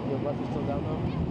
Your bus is still down though?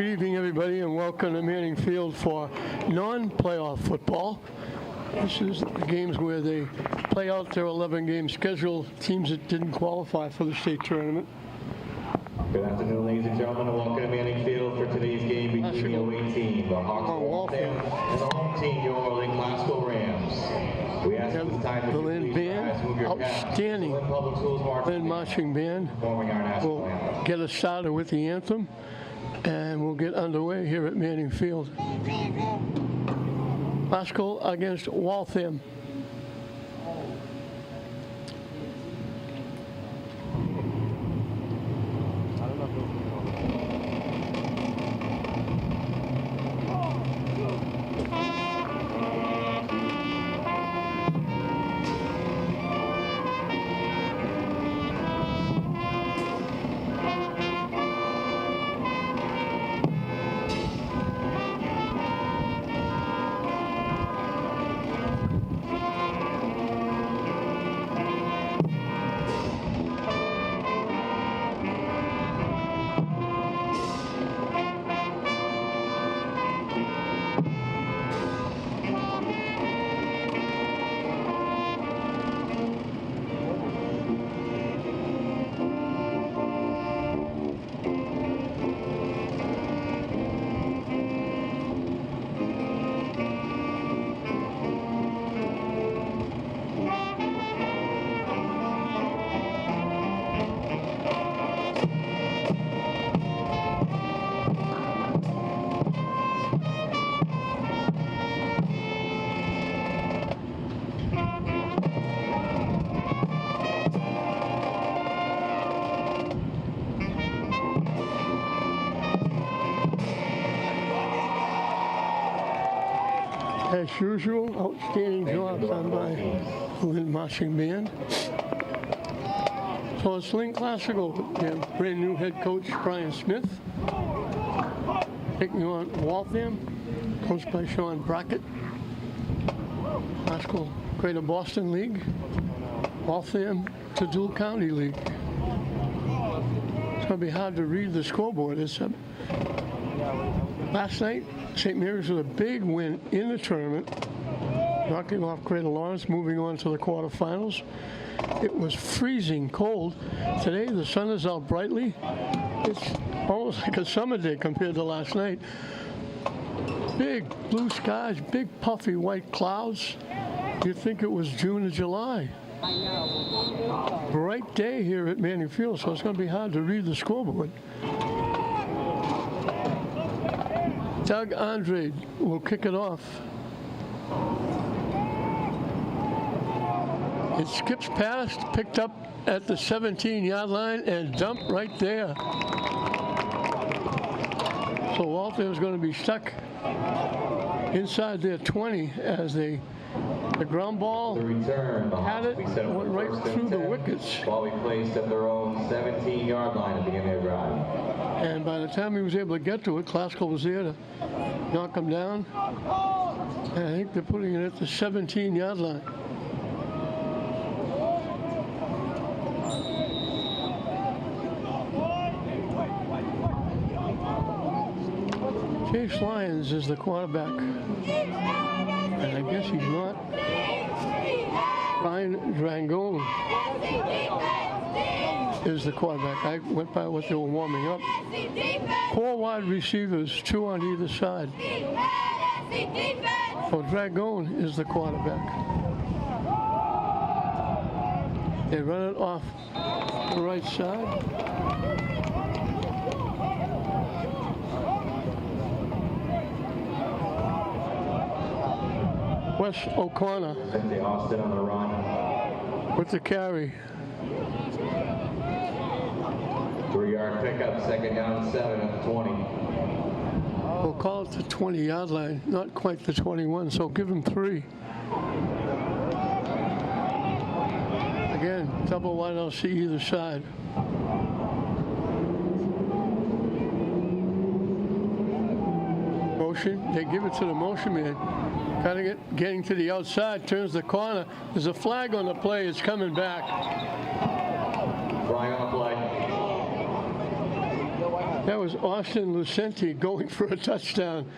evening, everybody, and welcome to Manning Field for non-playoff football. This is the games where they play out their 11-game schedule, teams that didn't qualify for the state tournament. Good afternoon, ladies and gentlemen, and welcome to Manning Field for today's game between the away team, the Hawks of Waltham, and the home team, New Orleans Classical Rams. We ask at this time the Lynn Band, outstanding Lynn marching band, will get us started with the anthem, and we'll get underway here at Manning Field. Classical against Waltham. As usual, outstanding job done by the Lynn marching band. So it's Lynn Classical, their brand new head coach, Brian Smith, taking on Waltham, coached by Sean Brackett. Classical Greater Boston League, Waltham to Dual County League. It's going to be hard to read the scoreboard. It's last night, St. Mary's with a big win in the tournament, knocking off Greater Lawrence, moving on to the quarterfinals. It was freezing cold. Today, the sun is out brightly. It's almost like a summer day compared to last night. Big blue skies, big puffy white clouds. You'd think it was June or July. Bright day here at Manning Field, so it's going to be hard to read the scoreboard. Doug Andre will kick it off. It skips past, picked up at the 17-yard line, and dumped right there. So Waltham is going to be stuck inside their 20 as the ground ball had it, went right through the wickets. Ball be placed at their own 17-yard line at the beginning of their drive. And by the time he was able to get to it, Classical was there to knock him down. And I think they're putting it at the 17-yard line. Chase Lyons is the quarterback. And I guess he's not. Ryan Drangone is the quarterback. I went by what they were warming up. 4 wide receivers, 2 on either side. So Drangone is the quarterback. They run it off the right side. Wes O'Connor Austin on the run with the carry. 3-yard pickup, second down, 7 at the 20. We'll call it the 20-yard line, not quite the 21, so give him 3. Again, double wideouts to either side. Motion, they give it to the motion man. Cutting it, getting to the outside, turns the corner. There's a flag on the play, it's coming back. Flag on the play. That was Austin Lucenti going for a touchdown,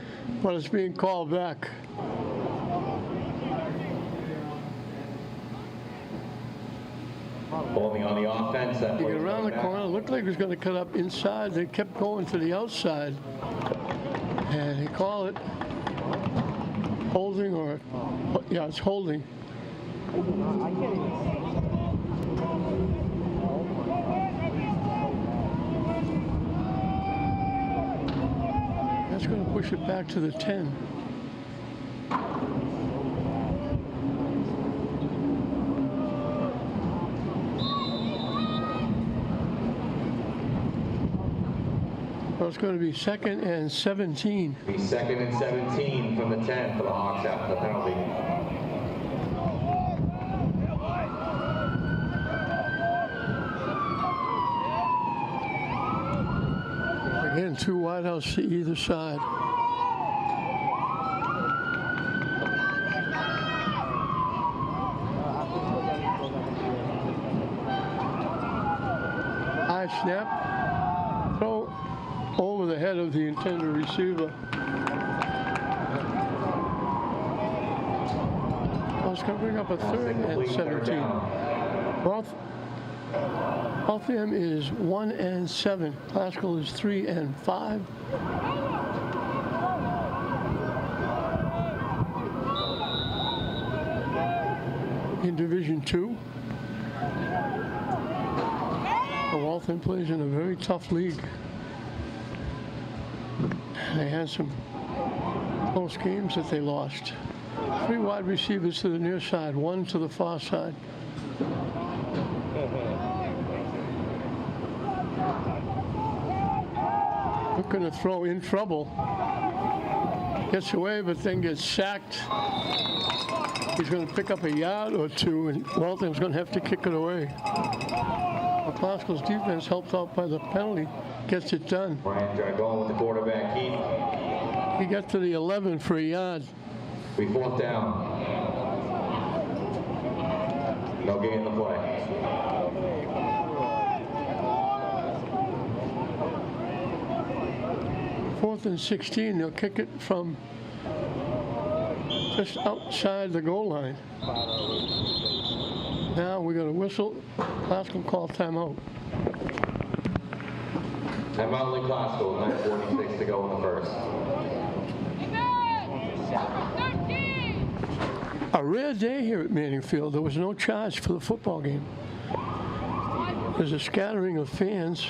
but it's being called back. Holding on the offense. That He got plays around the back. corner, looked like he was going to cut up inside. They kept going to the outside. And he called it holding or, yeah, it's holding. That's going to push it back to the 10. So it's going to be 2nd and 17. Be 2nd and 17 from the 10 for the Hawks after the penalty. Again, 2 wideouts to either side. High snap. Throw over the head of the intended receiver. Well, it's going to bring up a 3rd and 17. Waltham is 1 and 7. Classical is 3 and 5. In Division 2. Waltham plays in a very tough league. They had some close games that they lost. 3 wide receivers to the near side, 1 to the far side. Looking to throw, in trouble. Gets away, but then gets sacked. He's going to pick up a yard or 2, and Waltham's going to have to kick it away. Classical's defense, helped out by the penalty, gets it done. Brian Dragon with the quarterback keep. He got to the 11 for a yard. Be 4th down. No gain in the play. Fourth and 16, they'll kick it from just outside the goal line. Now we're going to whistle. Classical call timeout. Timeout Lee Classical, 9:46 to go in the first. A rare day here at Manning Field. There was no charge for the football game. There's a scattering of fans,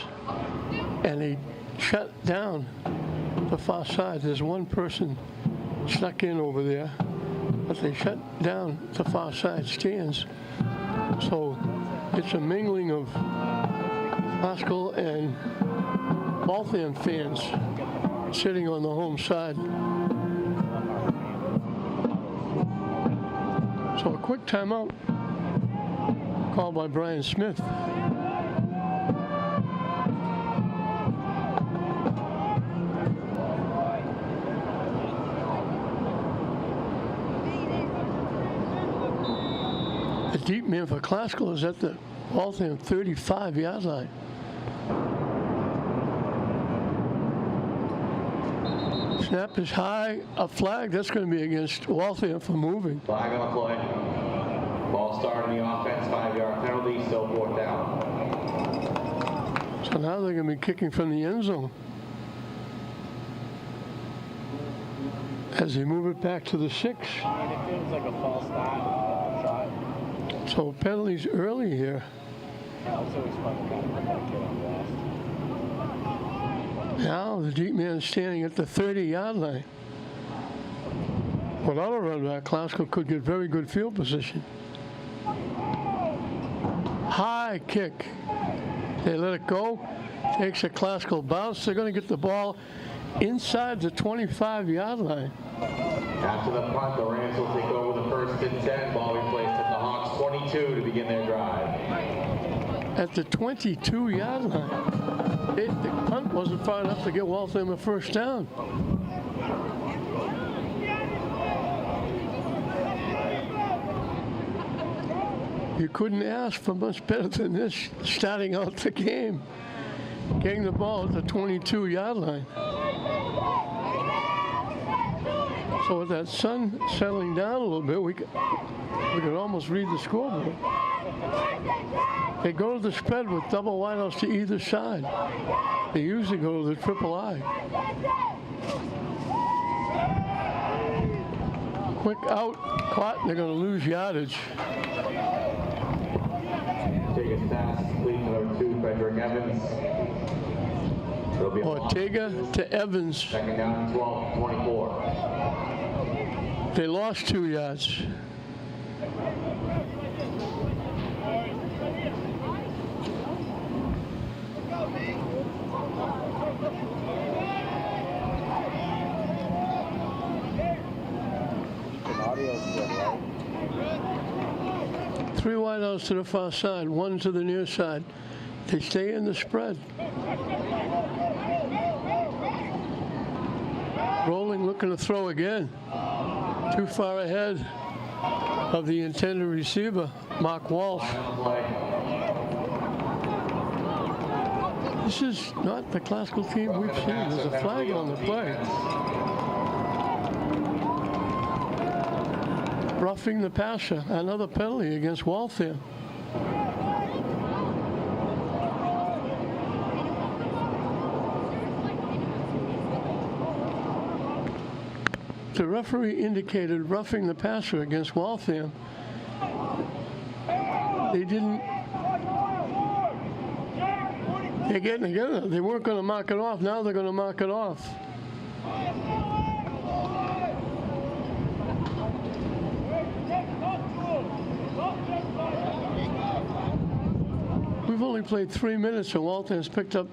and they shut down the far side. There's one person stuck in over there, but they shut down the far side stands. So it's a mingling of Classical and Waltham fans sitting on the home side. So a quick timeout called by Brian Smith. The deep man for Classical is at the Waltham 35-yard line. Snap is high. A flag. That's going to be against Waltham for moving. Flag on the play. Ball starting the offense, 5-yard penalty, still 4th down. So now they're going to be kicking from the end zone. As they move it back to the 6. It feels like a false start. So penalties early here. It's always fun to kind of put that kid on blast. Now the deep man is standing at the 30-yard line. Without a run back, Classical could get very good field position. High kick. They let it go. Takes a Classical bounce. They're going to get the ball inside the 25-yard line. After the punt, the Rams will take over the 1st and 10. Ball be placed at the Hawks 22 to begin their drive. At the 22-yard line. The punt wasn't far enough to get Waltham a first down. You couldn't ask for much better than this starting out the game. getting the ball at the 22-yard line. So with that sun settling down a little bit, we could almost read the scoreboard. They go to the spread with double wideouts to either side. They usually go to the triple I. Quick out, caught, and they're going to lose yardage. Take a pass, complete to number 2, Frederick Evans. It'll be a Ortega to Evans. second down, 12, 24. They lost 2 yards. Audio's good, right? 3 wideouts to the far side, 1 to the near side. They stay in the spread. Rolling, looking to throw again. Too far ahead of the intended receiver, Mark Walsh. This is not the classical team we've seen. There's a flag on the play. Roughing the passer, another penalty against Waltham. The referee indicated roughing the passer against Waltham. They didn't. They're getting together. They weren't going to mark it off. Now they're going to mark it off. We've only played 3 minutes, and Waltham's picked up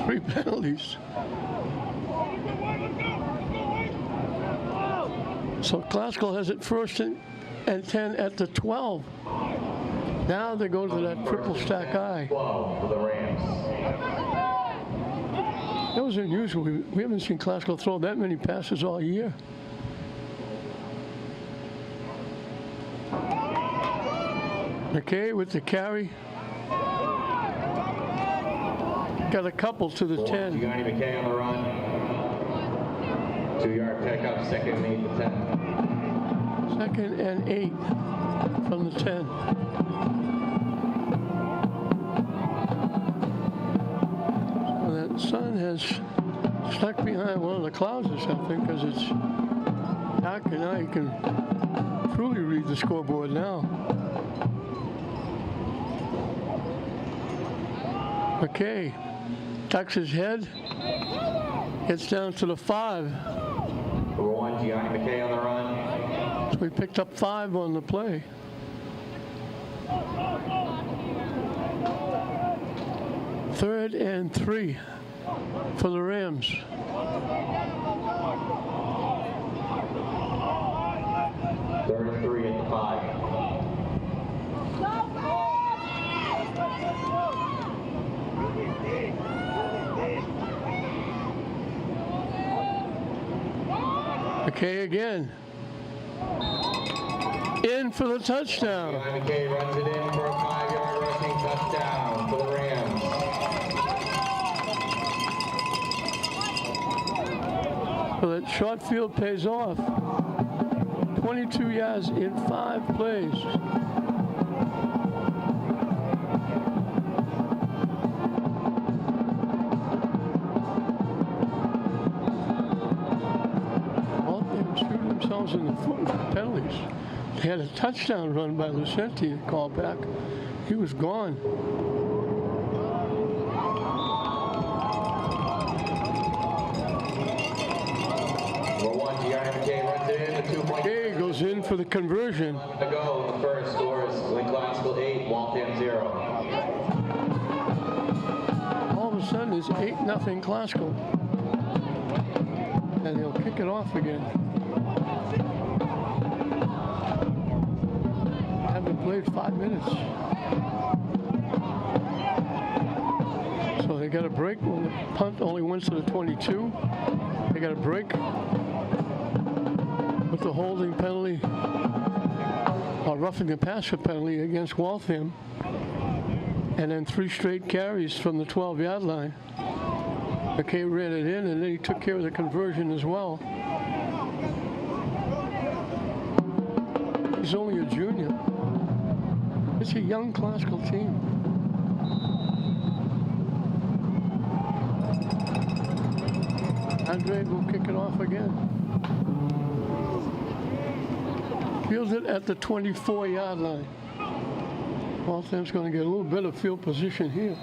3 penalties. So Classical has it first and 10 at the 12. Now they go to that triple stack I. 12 for the Rams. That was unusual. We haven't seen Classical throw that many passes all year. McKay with the carry. Got a couple to the 10. Gianni McKay on the run. 2-yard pickup, second and 8 to 10. Second and 8 from the 10. So that sun has stuck behind one of the clouds or something because it's dark, and now you can truly read the scoreboard now. McKay tucks his head, gets down to the 5. Number 1, Gianni McKay on the run. So we picked up 5 on the play. Third and 3 for the Rams. Third and 3 at the 5. McKay again. In for the touchdown. Gianni McKay runs it in for a 5-yard rushing touchdown for the Rams. So that short field pays off. 22 yards in 5 plays. In the foot with penalties. They had a touchdown run by Lucenti called back. He was gone. Number 1, Gianni McKay runs it in the 2-point. McKay goes in for the conversion. To go. The first score is Lynn Classical 8, Waltham 0. All of a sudden, it's 8-0 Classical. And he'll kick it off again. Played 5 minutes. So they got a break when the punt only went to the 22. They got a break with the holding penalty, or roughing the passer penalty against Waltham. and then 3 straight carries from the 12-yard line. McKay ran it in, and then he took care of the conversion as well. He's only a junior. It's a young classical team. Andre will kick it off again. Fields it at the 24-yard line. Waltham's going to get a little bit of field position here.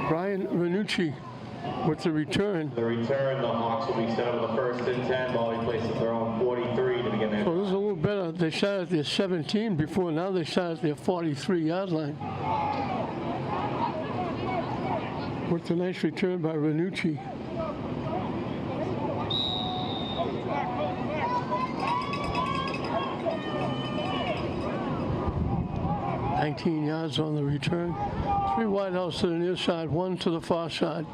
Brian Ranucci with the return. The return, the Hawks will be set up with the 1st and 10. Ball places their own 43 to begin their. So this is a little better. They started at their 17 before. Now they start at their 43-yard line. With a nice return by Ranucci. $19 yards on the return. 3 wideouts to the near side, 1 to the far side.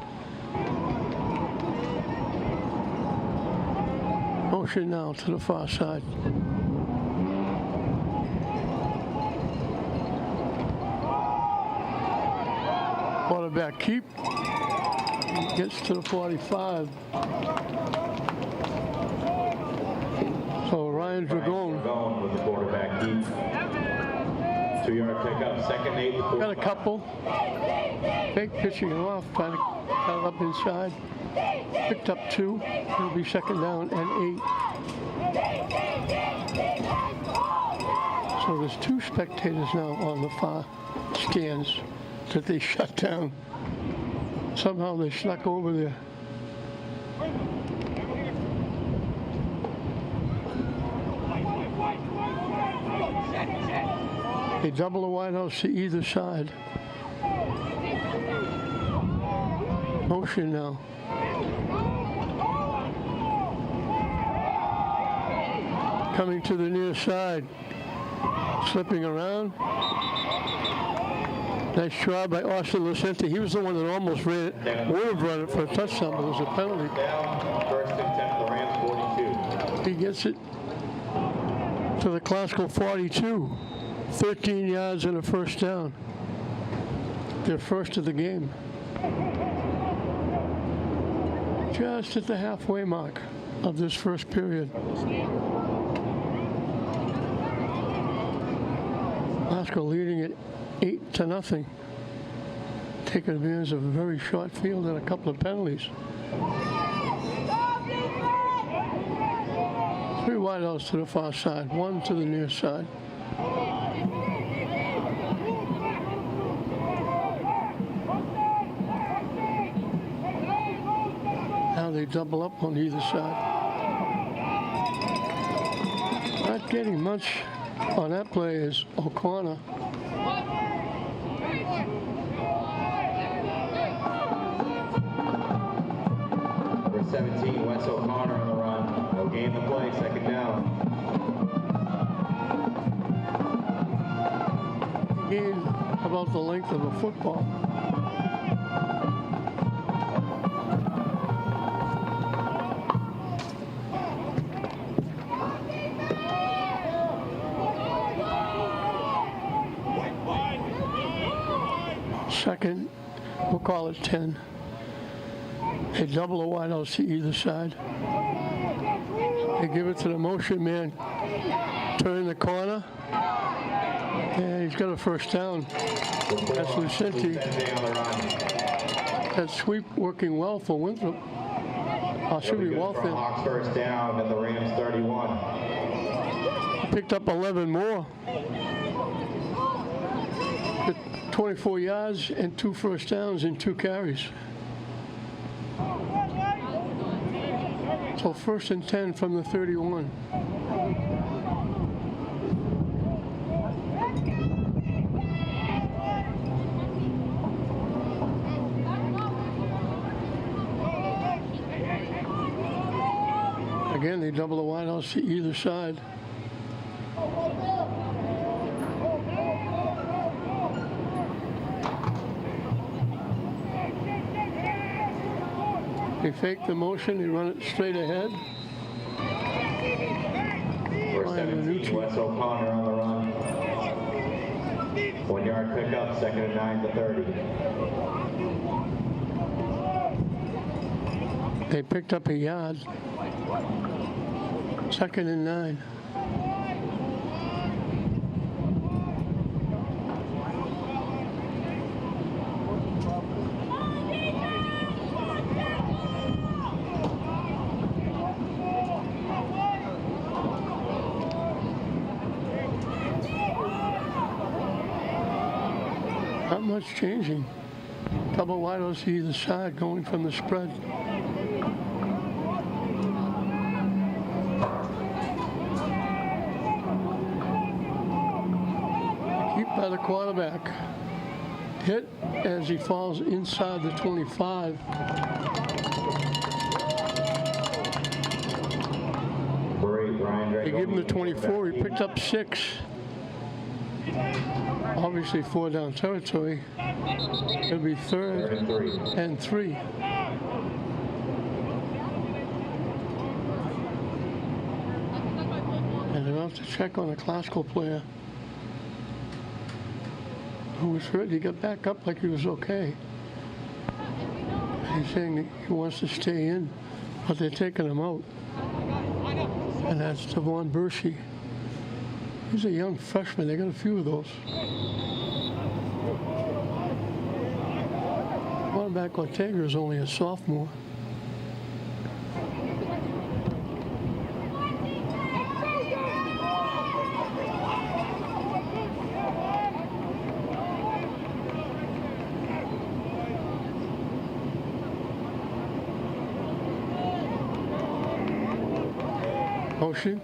Motion now to the far side. Quarterback keep. Gets to the 45. So Ryan Dragon with the quarterback keep. 2-yard pickup, 2nd 8. Got a couple. Fake pitching it off, trying to cut it up inside. Picked up 2. It'll be 2nd down and 8. So there's 2 spectators now on the far stands that they shut down. Somehow they snuck over there. They double the wideouts to either side. Motion now. Coming to the near side. Slipping around. Nice try by Austin Lucente. He was the one that almost ran it. Would have run it for a touchdown, but it was a penalty. Down, 1st and 10 for the Rams, 42. He gets it to the classical 42. 13 yards and a 1st down. Their first of the game. Just at the halfway mark of this first period. Glasgow leading it 8-0. Taking advantage of a very short field and a couple of penalties. 3 wideouts to the far side, 1 to the near side. Now they double up on either side. Not getting much on that play is O'Connor. Number 17, Wes O'Connor on the run. No gain the play, 2nd down. Gain about the length of a football. Second, we'll call it 10. They double the wideouts to either side. They give it to the motion man. Turn the corner. And he's got a 1st down. That's Lucente. That sweep working well for Winthrop. Should be Waltham. Hawks 1st down at the Rams 31. Picked up 11 more. 24 yards and 2 1st downs and 2 carries. So 1st and 10 from the 31. Again, they double the wideouts to either side. They fake the motion, they run it straight ahead. First 17, Wes O'Connor on the run. 1 yard pickup, 2nd and 9 to 30. They picked up a yard. 2nd and 9. Not much changing. Double wideouts to either side going from the spread. Keep by the quarterback. Hit as he falls inside the 25. They give him the 24. He picked up 6. Obviously 4 down territory. It'll be 3rd and 3. And they'll have to check on a classical player who was hurt. He got back up like he was okay. He's saying he wants to stay in, but they're taking him out. And that's Devon Bershey. He's a young freshman. They got a few of those. Quarterback Ortega is only a sophomore. Motion.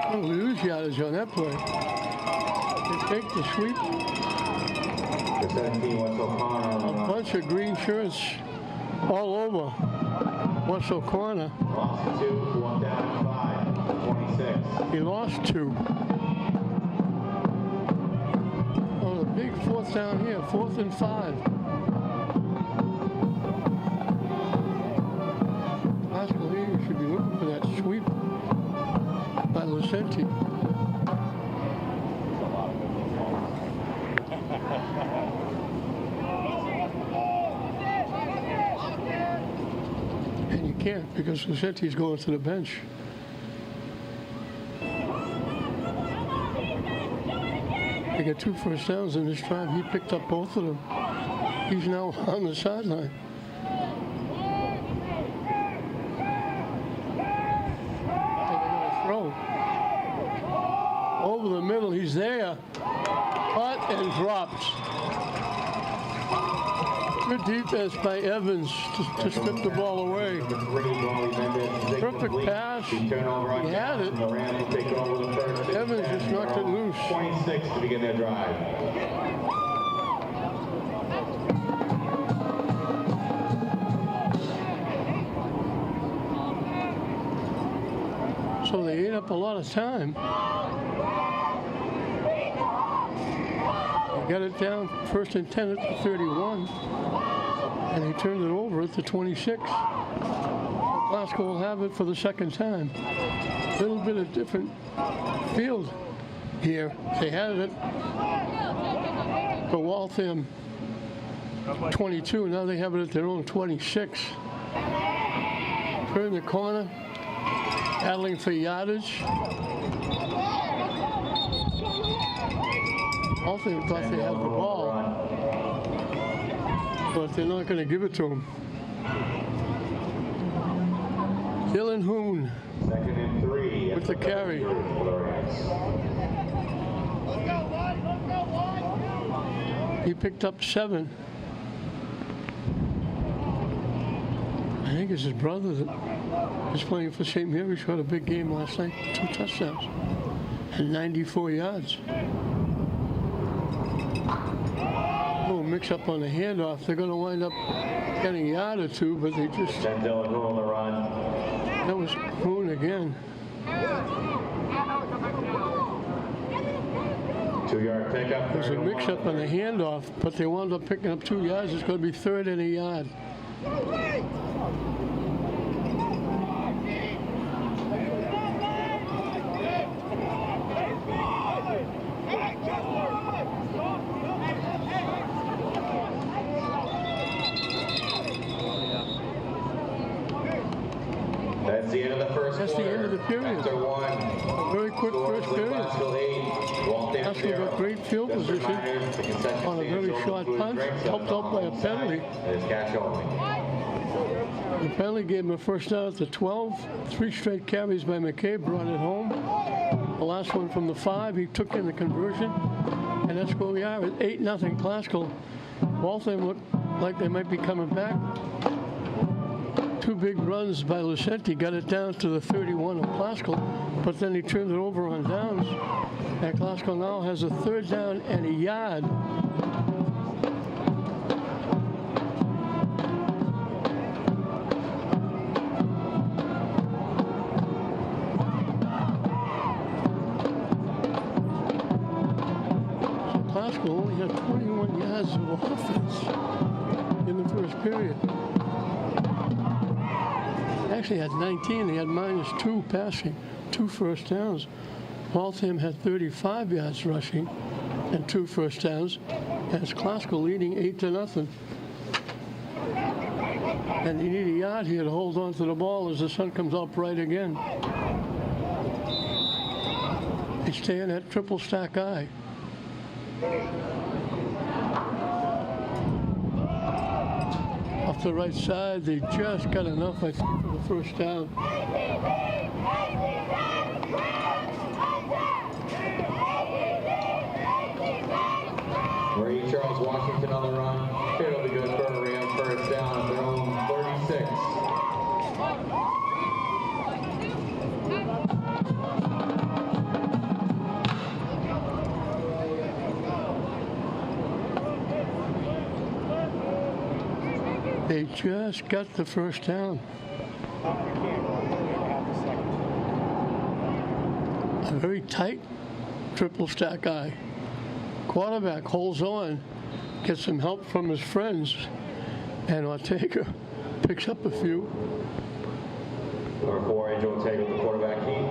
Oh, lose yardage on that play. They take the sweep. The 17, Wes O'Connor on the A run. bunch of green shirts all over Wes O'Connor. Lost 2, 1 down, 5, 26. He lost 2. Oh, the big 4th down here, 4th and 5. Pascal Higgins should be looking for that sweep by Lucenti. And you can't because Lucenti's going to the bench. They got 2 first downs in this drive. He picked up both of them. He's now on the sideline. Over the middle, he's there. Caught and dropped. Good defense by Evans to strip the ball away. Perfect pass. He had it. Evans just knocked it loose. 26 to begin their drive. So they ate up a lot of time. They got it down 1st and 10 at the 31. And he turned it over at the 26. Glasgow will have it for the 2nd time. A little bit of different field here. They had it for Waltham 22. Now they have it at their own 26. Turn the corner. Battling for yardage. Waltham thought they had the ball, but they're not going to give it to him. Dylan Hoon 2nd and 3 with the carry. He picked up 7. I think it's his brother that is playing for St. Mary's, who had a big game last night, 2 touchdowns and 94 yards. A little mix up on the handoff. They're going to wind up getting a yard or 2, but they just... Denzel Hoon on the run. That was Hoon again. 2-yard pickup. There's a mix up on the handoff, but they wound up picking up 2 yards. It's going to be 3rd and a yard. That's the end of the period. After one. A very quick first period. Glasgow 8, Waltham Glasgow 0. got great field Just a position reminder, the concession on a stands very open short food and punt, drinks helped on out by a the penalty. side. It is cash only. The penalty gave him a first down at the 12. 3 straight carries by McKay brought it home. The last one from the 5, he took in the conversion. And that's where we are at 8-0 Glasgow. Waltham looked like they might be coming back. 2 big runs by Lucenti got it down to the 31 of Glasgow, but then he turned it over on downs. And Glasgow now has a 3rd down and a yard. Glasgow only had 21 yards of offense in the first period. They actually had 19. They had -2 passing, 2 first downs. Waltham had 35 yards rushing and 2 first downs. And it's Glasgow leading 8-0. And you need a yard here to hold on to the ball as the sun comes out bright again. They stay in that triple stack eye. Off the right side, they just got enough, I think, for the first down. Marie Charles Washington on the run. It'll be good for a Rams first down at their own 36. They just got the first down. A very tight triple stack eye. Quarterback holds on, gets some help from his friends, and Ortega picks up a few. Number 4, Angel Ortega with the quarterback key.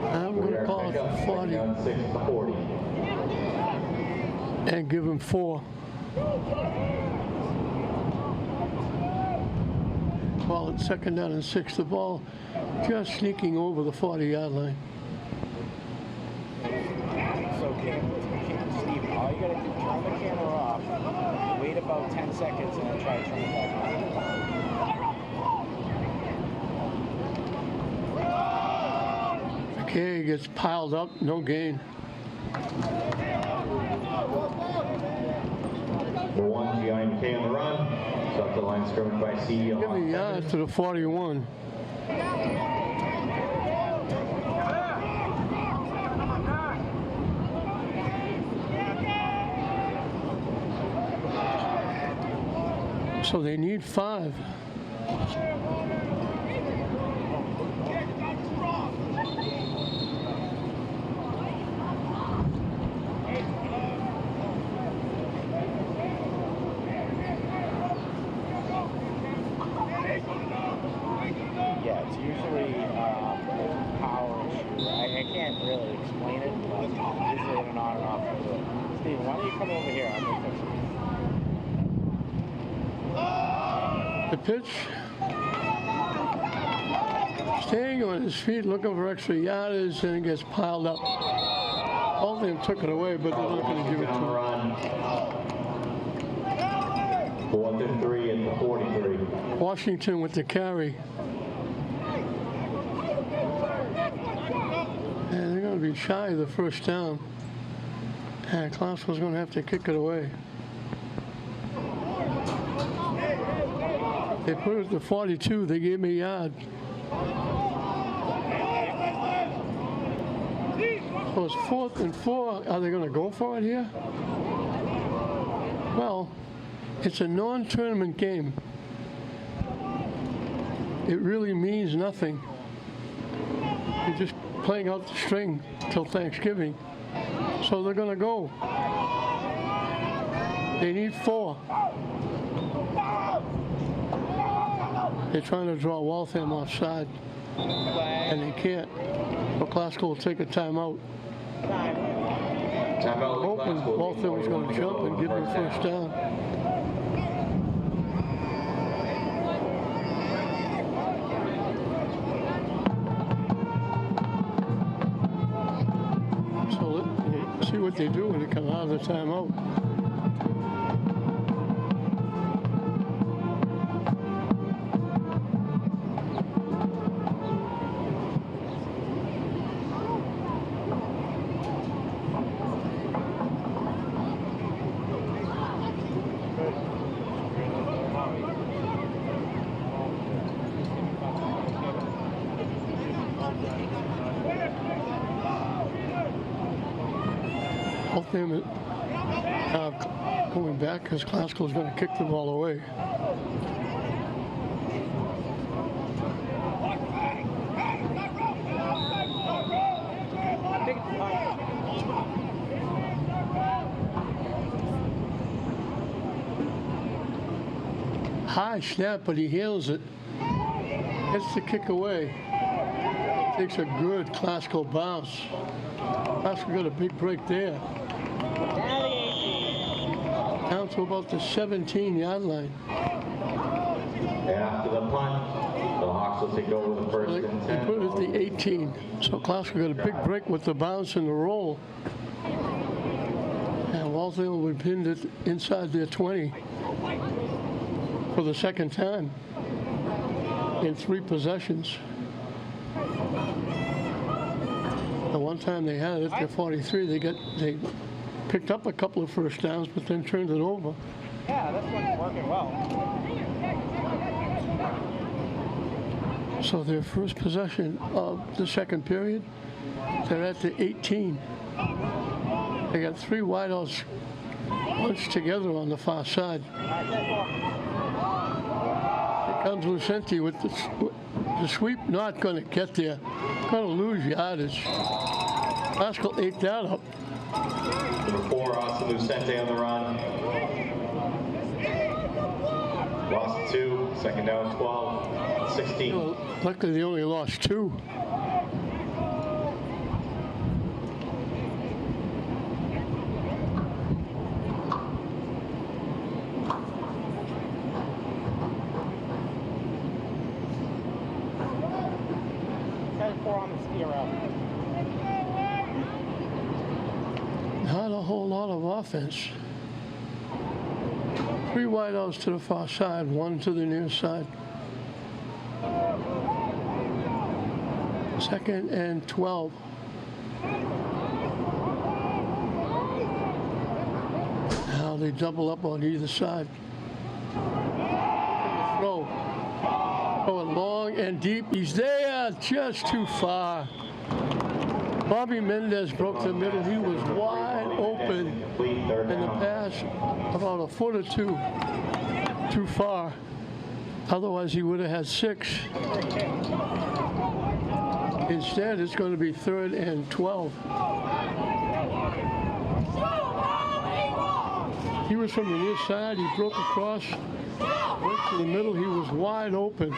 I'm going to call it 40 down 6 to 40. and give him 4. Call it 2nd down and 6. The ball just sneaking over the 40-yard line. So, Steve, all you gotta do, turn the camera off, wait about 10 seconds, and then try to turn it back on. McKay gets piled up, no gain. The 1, G.I. McKay on the run. Stop the line scrimmage by C. Give me a yard to the 41. So they need 5. Yeah, it's usually power issue. I can't really explain it, but it's usually an on and off. Steve, why don't you come over here? I'm going to fix it. The pitch. Staying on his feet, looking for extra yardage, and it gets piled up. Waltham took it away, but they're not going to give it to him. 4th and 3 at the 43. Washington with the carry. And they're going to be shy of the first down. And Glasgow's going to have to kick it away. They put it to 42. They gave me a yard. So it's 4th and 4. Are they going to go for it here? Well, it's a non-tournament game. It really means nothing. You're just playing out the string till Thanksgiving. So they're going to go. They need 4. They're trying to draw Waltham offside, and they can't. But Glasgow will take a timeout. Timeout. Hoping Waltham was going to jump and give them a first down. what they do when they come out of the timeout. Waltham going back because Glasgow's going to kick the ball away. High snap, but he handles it. Gets the kick away. Takes a good Glasgow bounce. Glasgow got a big break there. Down to about the 17-yard line. After the punt, the Hawks will take over the first and 10. They put it at the 18. So Glasgow got a big break with the bounce and the roll. And Waltham will be pinned it inside their 20 for the second time in 3 possessions. The one time they had it at their 43, they picked up a couple of first downs, but then turned it over. Yeah, this one's working well. So their first possession of the second period, they're at the 18. They got 3 wideouts bunched together on the far side. Here comes Lucenti with the sweep, not going to get there. Going to lose yardage. Pascal ate that up. Number 4, Austin Lucente on the run. Lost 2, second down 12, 16. Well, luckily they only lost 2. Not a whole lot of offense. 3 wideouts to the far side, 1 to the near side. Second and 12. Now they double up on either side. Throw. Going long and deep. He's there, just too far. Bobby Mendez broke the middle. He was wide open. And the pass about a foot or 2 too far. Otherwise, he would have had 6. Instead, it's going to be 3rd and 12. He was from the near side. He broke across, went to the middle. He was wide open.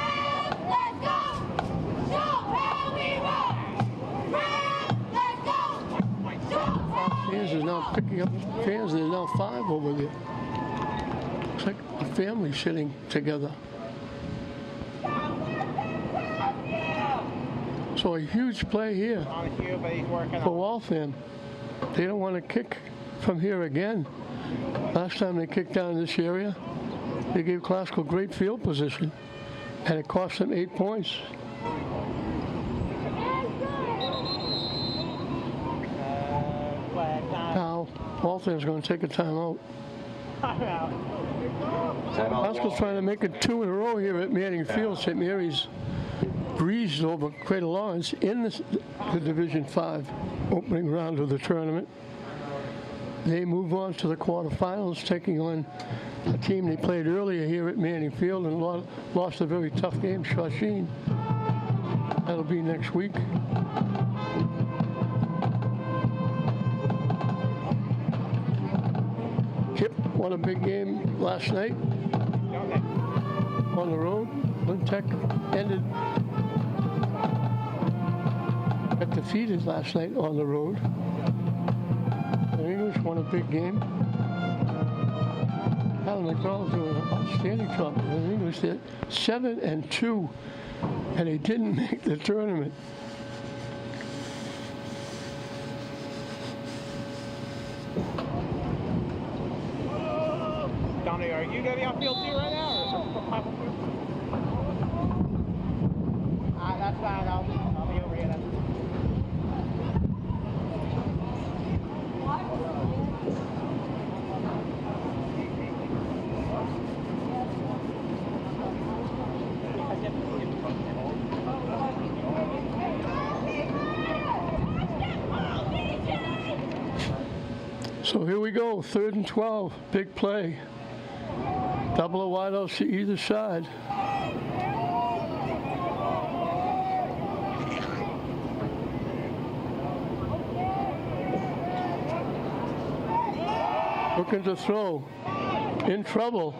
Fans is now picking up fans. There's now 5 over there. Looks like a family sitting together. So a huge play here for Waltham. They don't want to kick from here again. Last time they kicked down in this area, they gave Glasgow great field position, and it cost them 8 points. Now, Waltham's going to take a timeout. Glasgow's trying to make it 2 in a row here at Manning Field. St. Mary's breezed over Crater Lawrence in the Division 5 opening round of the tournament. They move on to the quarterfinals, taking on a team they played earlier here at Manning Field and lost a very tough game, Shawsheen. That'll be next week. Kip won a big game last night on the road. Lynn Tech got defeated last night on the road. The English won a big game. Alan McDonald doing an outstanding job. The English did 7-2, and they didn't make the tournament. Donahue, are you going to be on field too right now? Or that's fine. I'll be over here then. So here we go, 3rd and 12, big play. Double of wideouts to either side. Looking to throw, in trouble.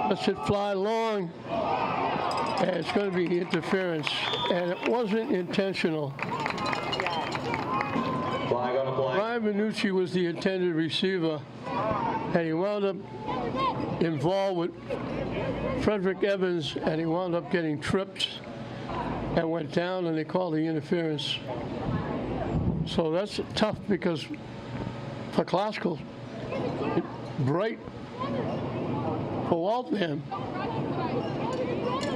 Lets it fly long, and it's going to be interference, and it wasn't intentional. Flag on the play. Ryan Minucci was the intended receiver, and he wound up involved with Frederick Evans, and he wound up getting tripped and went down, and they called the interference. So that's tough because for Classical, bright for Waltham,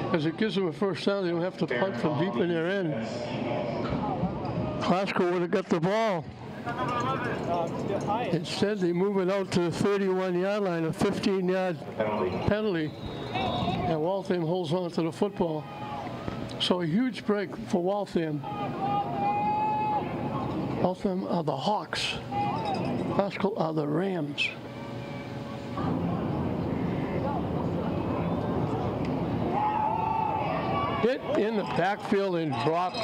because it gives them a first down. They don't have to punt from deep in their end. Classical would have got the ball. Instead, they move it out to the 31-yard line, a 15-yard penalty, and Waltham holds on to the football. So a huge break for Waltham. Waltham are the Hawks. Classical are the Rams. Hit in the backfield and dropped.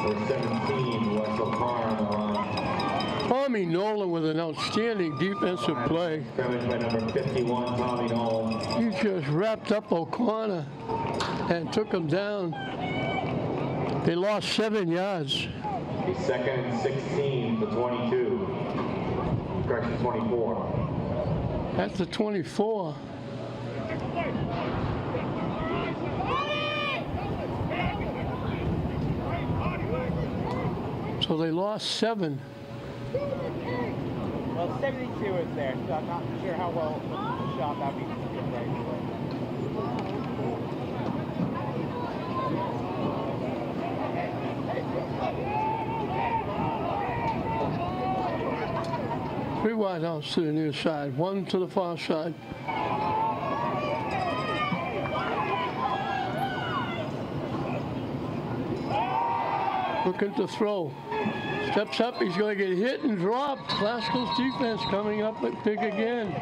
Number 17, Russell Carr. Tommy Nolan with an outstanding defensive play. Scrimmage by number 51, Tommy Nolan. He just wrapped up O'Connor and took him down. They lost 7 yards. A 2nd and 16 to 22. Correction, 24. That's the 24. So they lost 7. Well, 72 is there, so I'm not sure how well shot that means. Three wideouts to the near side, one to the far side. Looking to throw. Steps up, he's going to get hit and dropped. Classical's defense coming up big again.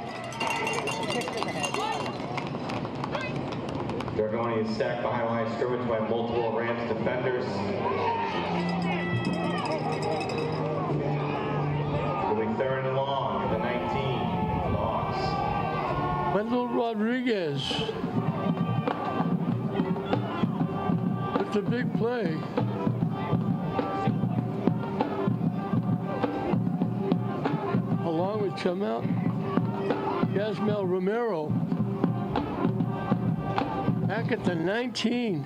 They're going to get sacked behind line of scrimmage by multiple Rams defenders. It'll be 3rd and long at the 19. Hawks. Wendell Rodriguez with the big play. Along with Yasmel Romero. Back at the 19.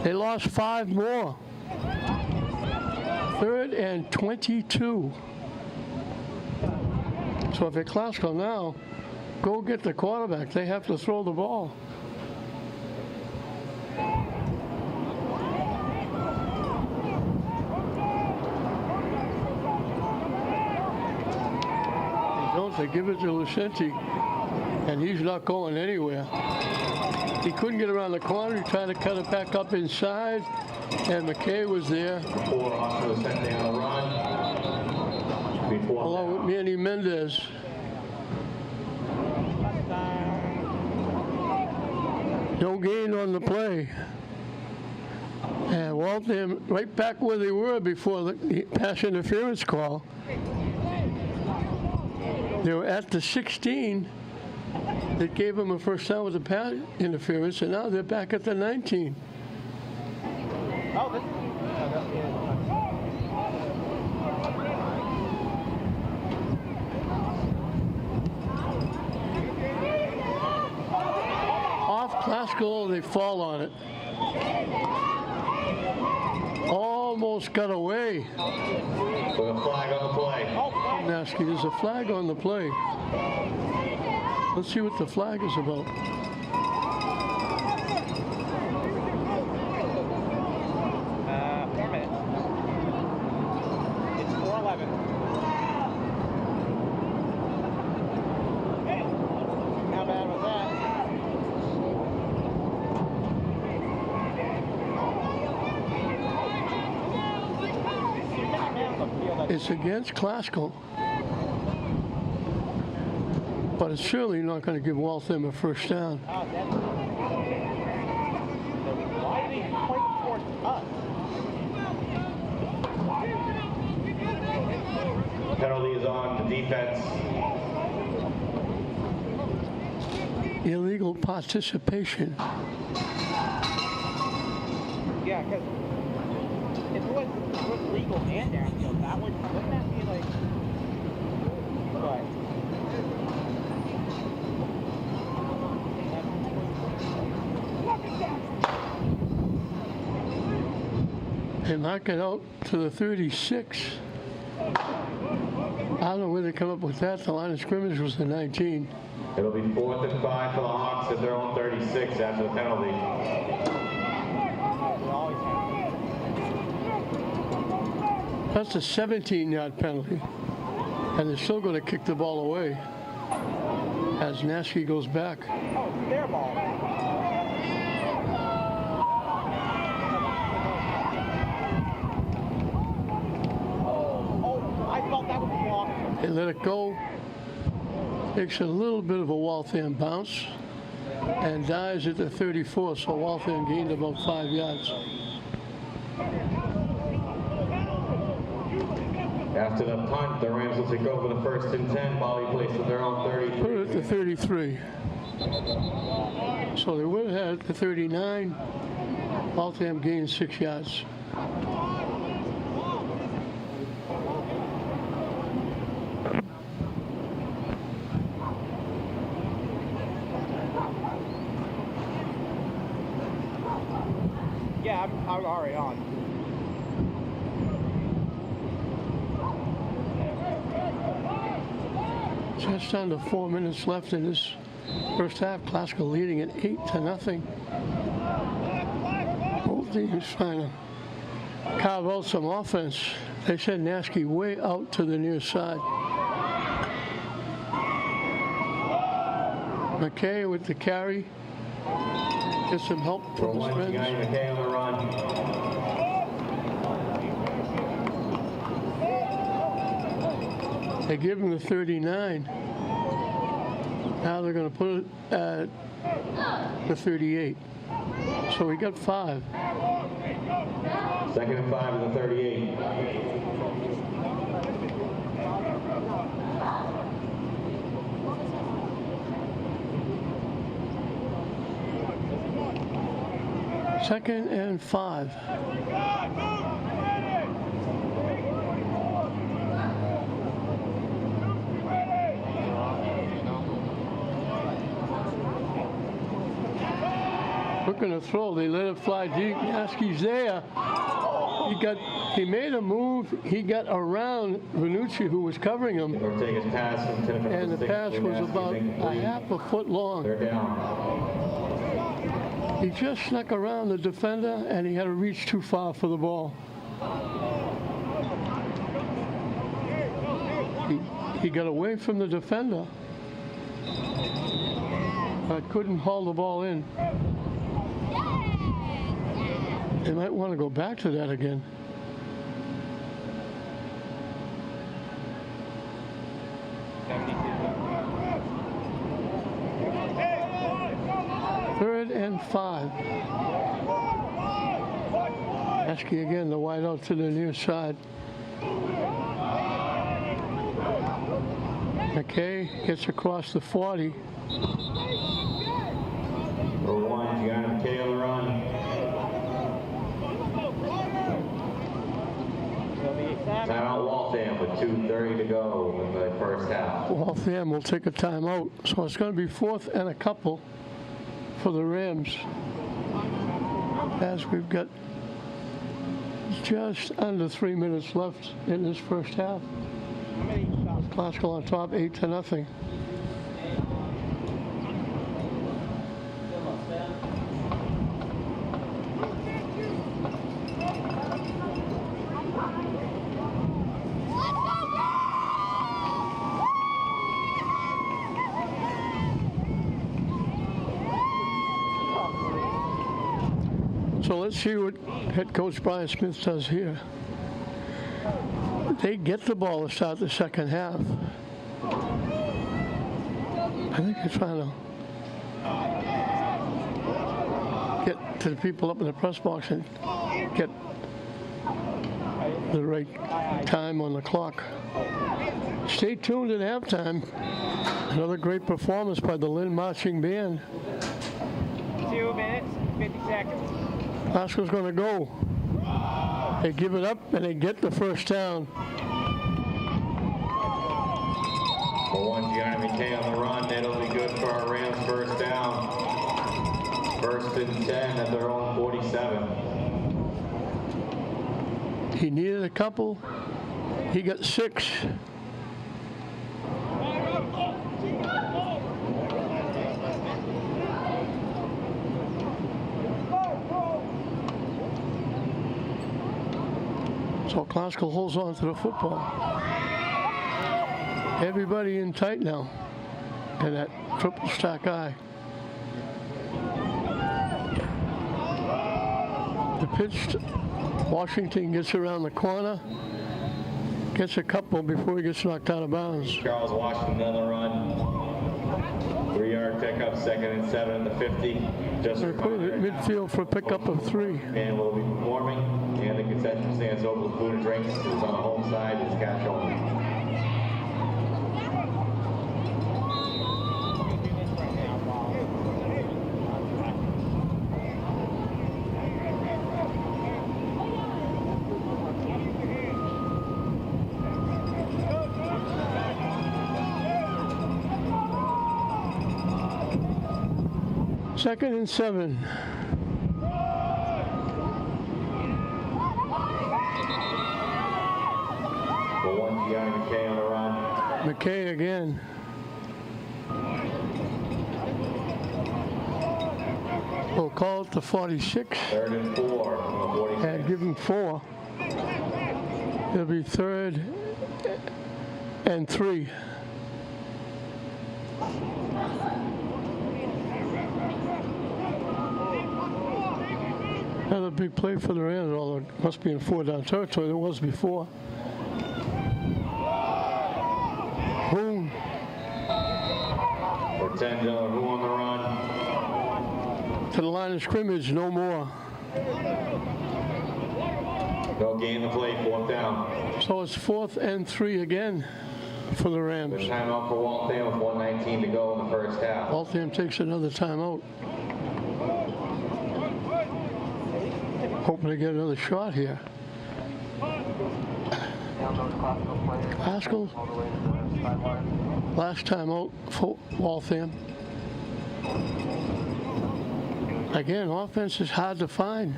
They lost 5 more. 3rd and 22. So if they're Classical now, go get the quarterback. They have to throw the ball. They give it to Lucenti, and he's not going anywhere. He couldn't get around the corner. He tried to cut it back up inside, and McKay was there. Before Austin Lucenti on the run. Before Along with Manny Mendez. No gain on the play. And Waltham right back where they were before the pass interference call. They were at the 16 that gave them a first down with the pass interference, and now they're back at the 19. Oh, this Off Classical, they fall on it. Almost got away. with a flag on the play. Oh, Nasky. There's a flag on the play. Let's see what the flag is about. It's 4:11. How bad was that? It's against Classical, but it's surely not going to give Waltham a first down. Oh, that's... Why did he point towards us? Penalty is on the defense. Illegal participation. Yeah, because if it was legal and downfield, wouldn't that be like... What? They knock it out to the 36. I don't know where they come up with that. The line of scrimmage was the 19. It'll be 4th and 5 for the Hawks at their own 36 after the penalty. That's a 17-yard penalty. And they're still going to kick the ball away as Nasky goes back. Oh, it's their ball. I thought that was blocked. They let it go. Takes a little bit of a Waltham bounce and dies at the 34, so Waltham gained about 5 yards. After the punt, the Rams will take over the 1st and 10. Ball be placed at their own 33. Put it at the 33. So they would have had it at the 39. Waltham gained 6 yards. Yeah, I'm already on. Just under 4 minutes left in this first half. Classical leading at 8-0. Both teams trying to carve out some offense. They sent Nasky way out to the near side. McKay with the carry. Get some help from his friends. McKay on the run. They give him the 39. Now they're going to put it at the 38. So we got 5. 2nd and 5 to the 38. Second and 5. Looking to throw, they let it fly deep. Nasky's there. He made a move. He got around Vanucci, who was covering him, Ortega's pass from 10 and the pass was about a half a foot long. They're down. He just snuck around the defender, and he had to reach too far for the ball. He got away from the defender, but couldn't haul the ball in. They might want to go back to that again. Third and 5. Nasky again, the wide out to the near side. McKay gets across the 40. Number 1, you got McKay on the run. Timeout Waltham with 2:30 to go in the first half. Waltham will take a timeout, so it's going to be 4th and a couple for the Rams, as we've got just under 3 minutes left in this first half. How many shots? Classical on top, 8-0. So let's see what head coach Brian Smith does here. They get the ball to start the second half. I think they're trying to get to the people up in the press box and get the right time on the clock. Stay tuned at halftime. Another great performance by the Lynn Marching Band. 2 minutes, 50 seconds. Oscar's going to go. They give it up and they get the first down. For one, Gianni McKay on the run. That'll be good for our Rams first down. 1st and 10 at their own 47. He needed a couple. He got 6. So Classical holds on to the football. Everybody in tight now in that triple stack eye. The pitch, Washington gets around the corner, gets a couple before he gets knocked out of bounds. Charles Washington on the run. 3-yard pickup, 2nd and 7 at the 50. Just They're putting it midfield for a pickup of 3. And we'll be performing. And the concession stands over with food and drinks. It's on the home side. It's cash only. Second and 7. For one, Gianni McKay on the run. McKay again. We'll call it the 46. 3rd and 4 from the 46. And give him 4. It'll be 3rd and 3. Another big play for the Rams, although it must be in 4-down territory. There was before. Boom. For 10, who on the run? To the line of scrimmage, no more. No gain the play, 4th down. So it's 4th and 3 again for the Rams. Good timeout for Waltham with 1:19 to go in the first half. Waltham takes another timeout. Hoping to get another shot here. Haskell, last time out for Waltham. Again, offense is hard to find.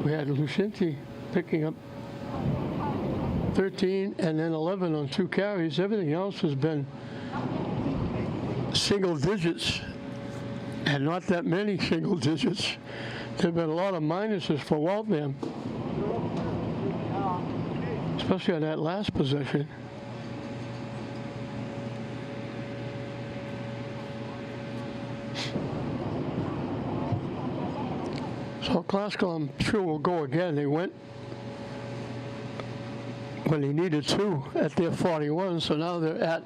We had Lucinti picking up 13 and then 11 on 2 carries. Everything else has been single digits. And not that many single digits. There have been a lot of minuses for Waltham, especially on that last possession. So Classical, I'm sure, will go again. They went when he needed to at their 41, so now they're at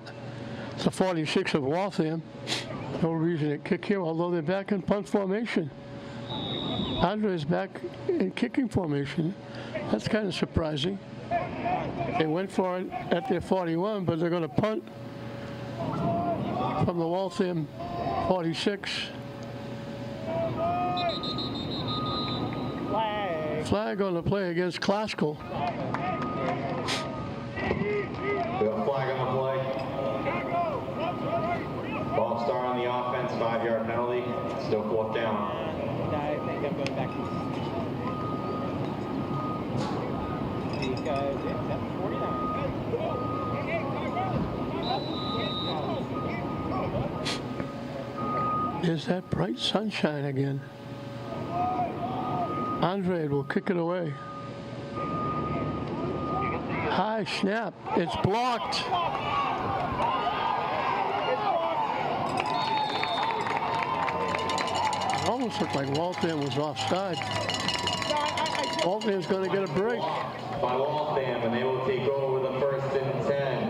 the 46 of Waltham. No reason to kick here, although they're back in punt formation. Andre's back in kicking formation. That's kind of surprising. They went for it at their 41, but they're going to punt from the Waltham 46. Flag on the play against Classical. We have a flag on the play. Ball star on the offense, 5-yard penalty. Still 4th down. I think I'm going back to because it's at 40. There's that bright sunshine again. Andre will kick it away. High snap. It's blocked. It almost looked like Waltham was offside. Waltham's going to get a break. By Waltham, and they will take over the 1st and 10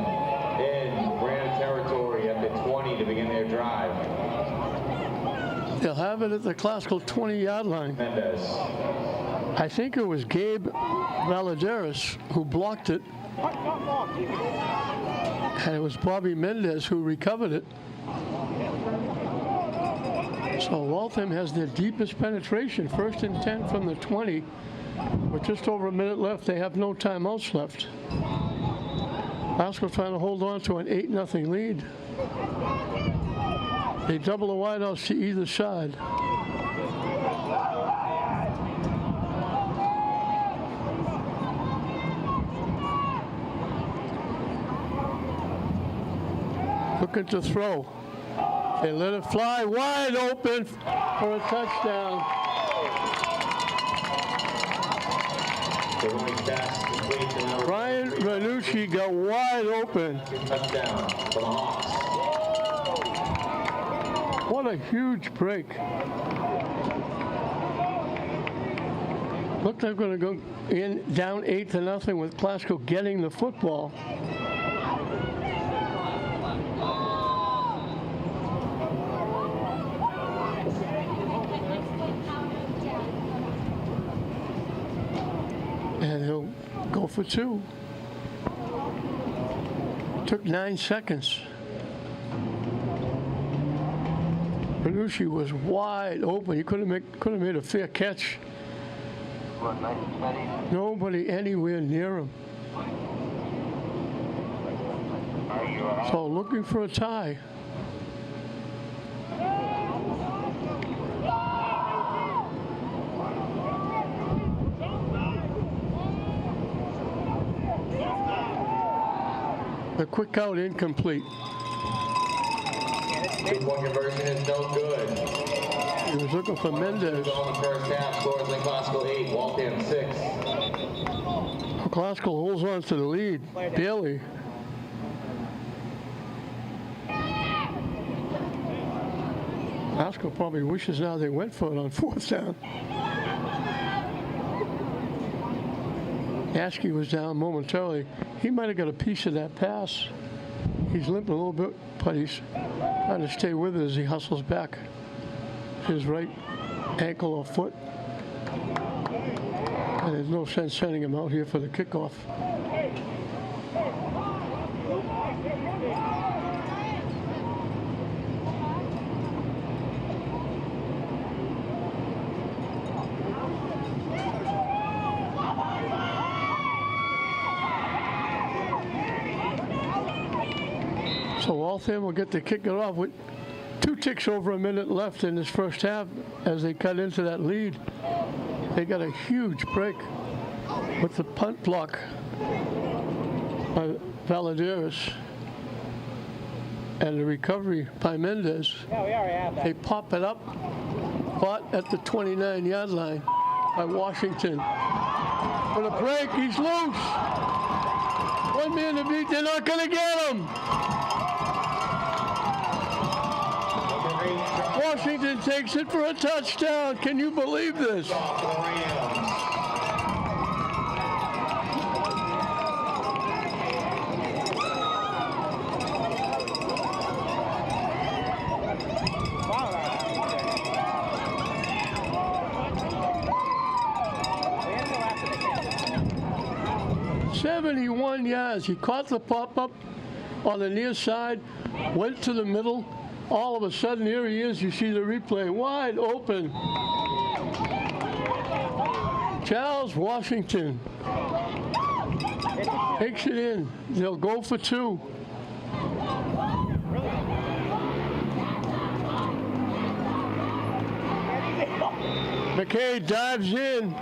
in Ram territory at the 20 to begin their drive. They'll have it at the classical 20-yard line. Mendez. I think it was Gabe Valadares who blocked it. And it was Bobby Mendez who recovered it. So Waltham has their deepest penetration. 1st and 10 from the 20. With just over a minute left, they have no timeouts left. Glasgow trying to hold on to an 8-0 lead. They double the wideouts to either side. Looking to throw. They let it fly wide open for a touchdown. Ryan Ranucci got wide open. Touchdown for the Hawks. What a huge break. Looked like they're going to go in down 8-0 with Glasgow getting the football. And he'll go for 2. Took 9 seconds. Benucci was wide open. He couldn't have made a fair catch. Nobody anywhere near him. So looking for a tie. The quick out incomplete. 2-point conversion is no good. He was looking for Mendez. On the first half, scores in Glasgow 8, Waltham 6. Glasgow holds on to the lead, barely. Glasgow probably wishes now they went for it on 4th down. Askey was down momentarily. He might have got a piece of that pass. He's limping a little bit, but he's trying to stay with it as he hustles back. His right ankle or foot. And there's no sense sending him out here for the kickoff. So Waltham will get to kick it off with 2 ticks over a minute left in this first half as they cut into that lead. They got a huge break with the punt block by Valadares and the recovery by Mendez. They pop it up, caught at the 29-yard line by Washington. For the break, he's loose. 1 man to beat, they're not going to get him. Washington takes it for a touchdown. Can you believe this? "71 yards. He caught the pop-up on the near side, went to the middle. All of a sudden, here he is. You see the replay, wide open. Charles Washington takes it in. They'll go for 2. McKay dives in.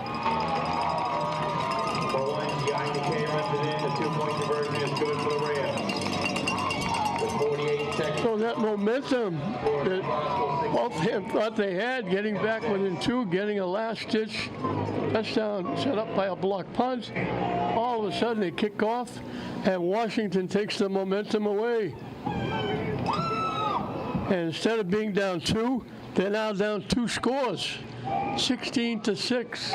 runs it in. The 2-point conversion is good for the Rams. With 48 seconds. So that momentum that Waltham thought they had, getting back within 2, getting a last-ditch touchdown set up by a block punt. All of a sudden, they kick off, and Washington takes the momentum away. And instead of being down 2, they're now down 2 scores, 16-6.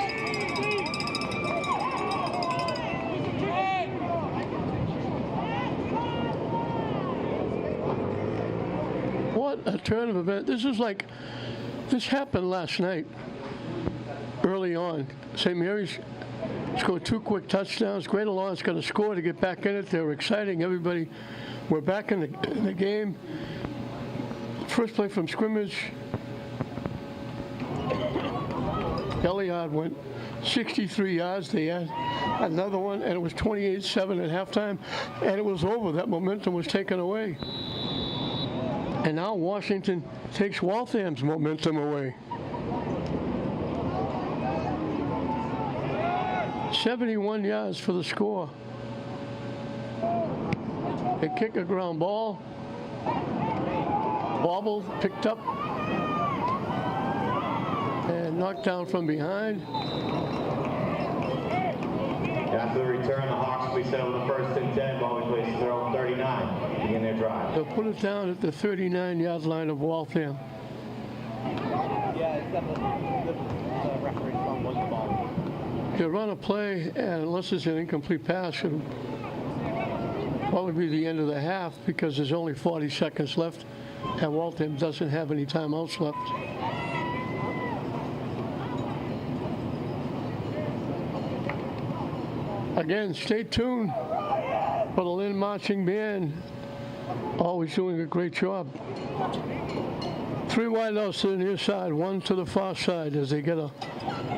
What a turn of events. This happened last night, early on. St. Mary's scored 2 quick touchdowns. Greater Lawrence got a score to get back in it. They were exciting. Everybody, we're back in the game. First play from scrimmage, Elliott went 63 yards. They had another one, and it was 28-7 at halftime, and it was over. That momentum was taken away. And now Washington takes Waltham's momentum away. 71 yards for the score. They kick a ground ball. Bobbled, picked up, and knocked down from behind. After the return, the Hawks will be set on the 1st and 10 while we place their own 39 to begin their drive. They'll put it down at the 39-yard line of Waltham. Yeah, except the referee fumbled the ball. They run a play, and unless it's an incomplete pass, it'll probably be the end of the half because there's only 40 seconds left. And Waltham doesn't have any timeouts left. Again, stay tuned for the Lynn Marching Band. Always doing a great job. 3 wideouts to the near side, 1 to the far side as they get a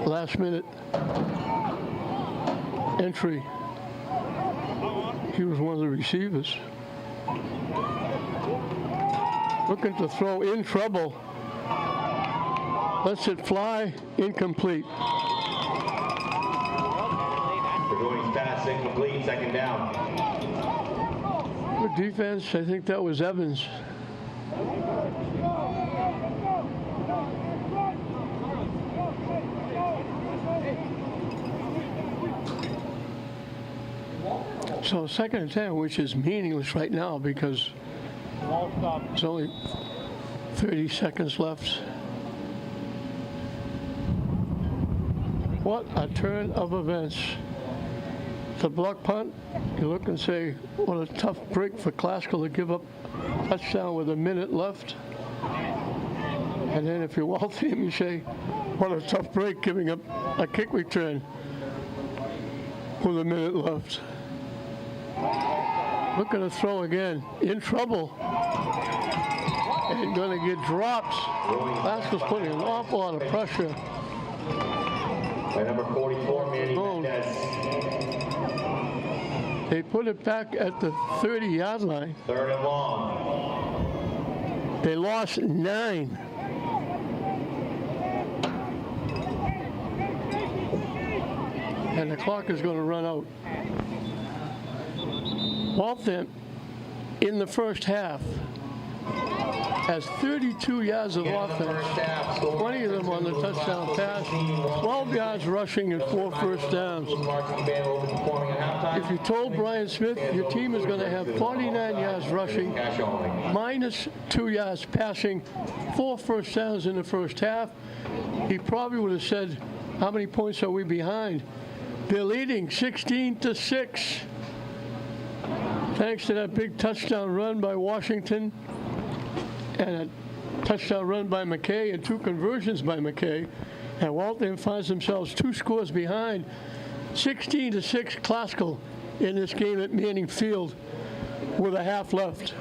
last-minute entry. He was one of the receivers. Looking to throw, in trouble. Lets it fly, incomplete. Burgoyne's pass incomplete, 2nd down. Good defense. I think that was Evans. So 2nd and 10, which is meaningless right now because there's only 30 seconds left. What a turn of events. The block punt, you look and say, what a tough break for Classical to give up a touchdown with a minute left. And then if you're Waltham, you say, what a tough break giving up a kick return with a minute left. Looking to throw again, in trouble. And going to get dropped. Classical's putting an awful lot of pressure. By number 44, Manny Mendez. They put it back at the 30-yard line. 3rd and long. They lost 9. And the clock is going to run out. Waltham, in the first half, has 32 yards of offense, 20 of them on the touchdown pass, 12 yards rushing and 4 first downs. If you told Brian Smith your team is going to have 49 yards rushing, minus 2 yards passing, 4 first downs in the first half, he probably would have said, how many points are we behind? They're leading 16-6. Thanks to that big touchdown run by Washington and a touchdown run by McKay and 2 conversions by McKay. And Waltham finds themselves 2 scores behind, 16-6 Classical in this game at Manning Field with a half left.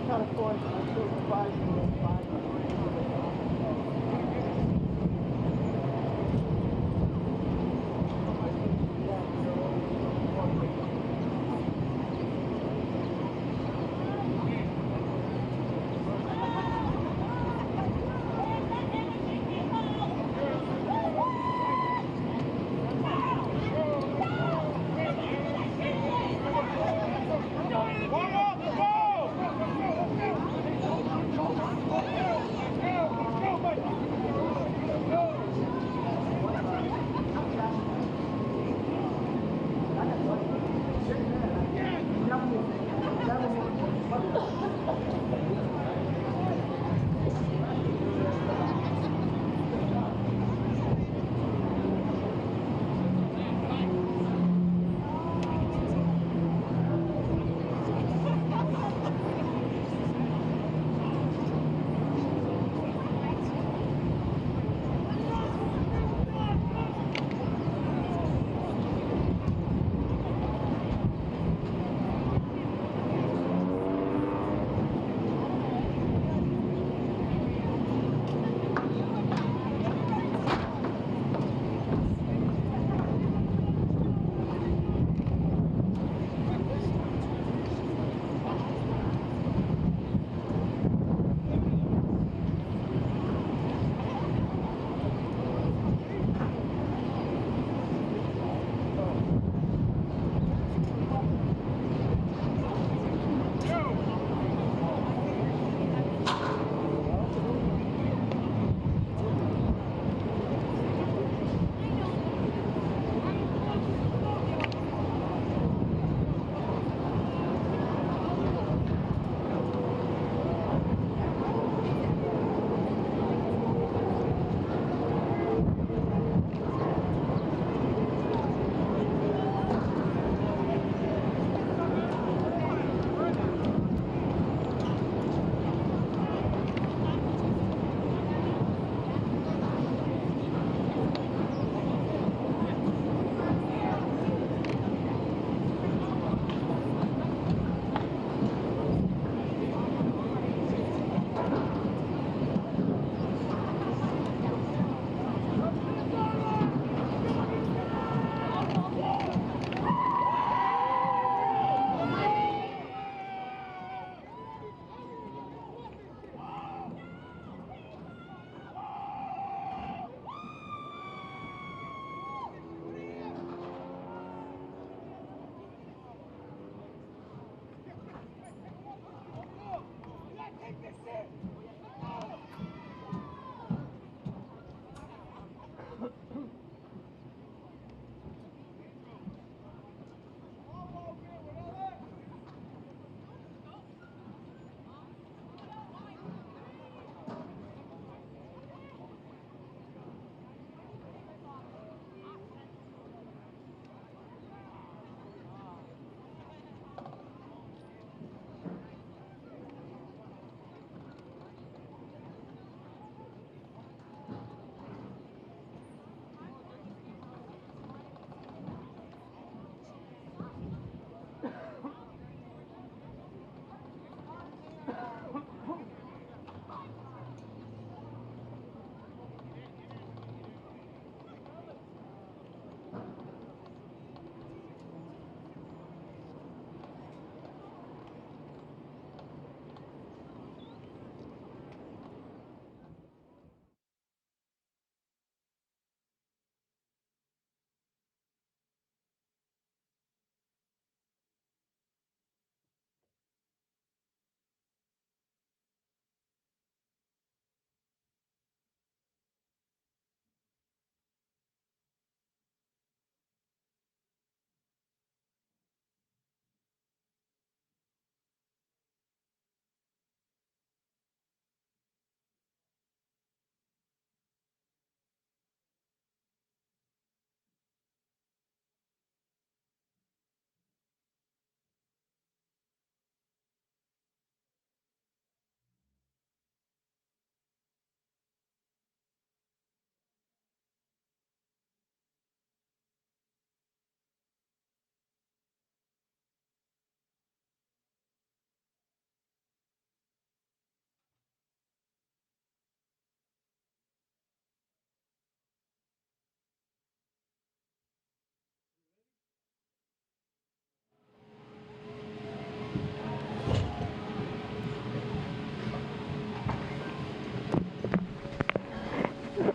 kind of thought it was so surprising. Go!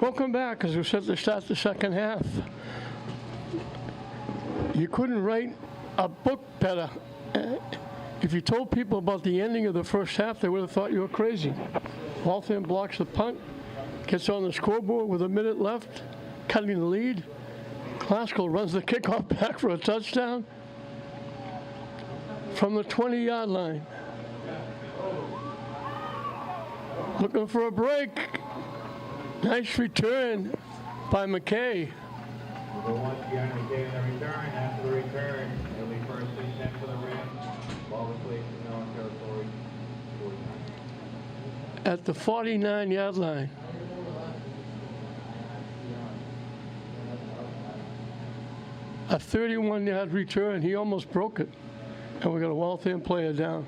Welcome back as we're set to start the second half. You couldn't write a book better. If you told people about the ending of the first half, they would have thought you were crazy. Waltham blocks the punt, gets on the scoreboard with a minute left, cutting the lead. Classical runs the kickoff back for a touchdown from the 20-yard line. Looking for a break. Nice return by McKay. Number 1, Deanna McKay on the return. After the return, it'll be first and 10 for the Rams. Ball was placed in their own territory. 49. At the 49-yard line. A 31-yard return. He almost broke it. And we got a Waltham player down.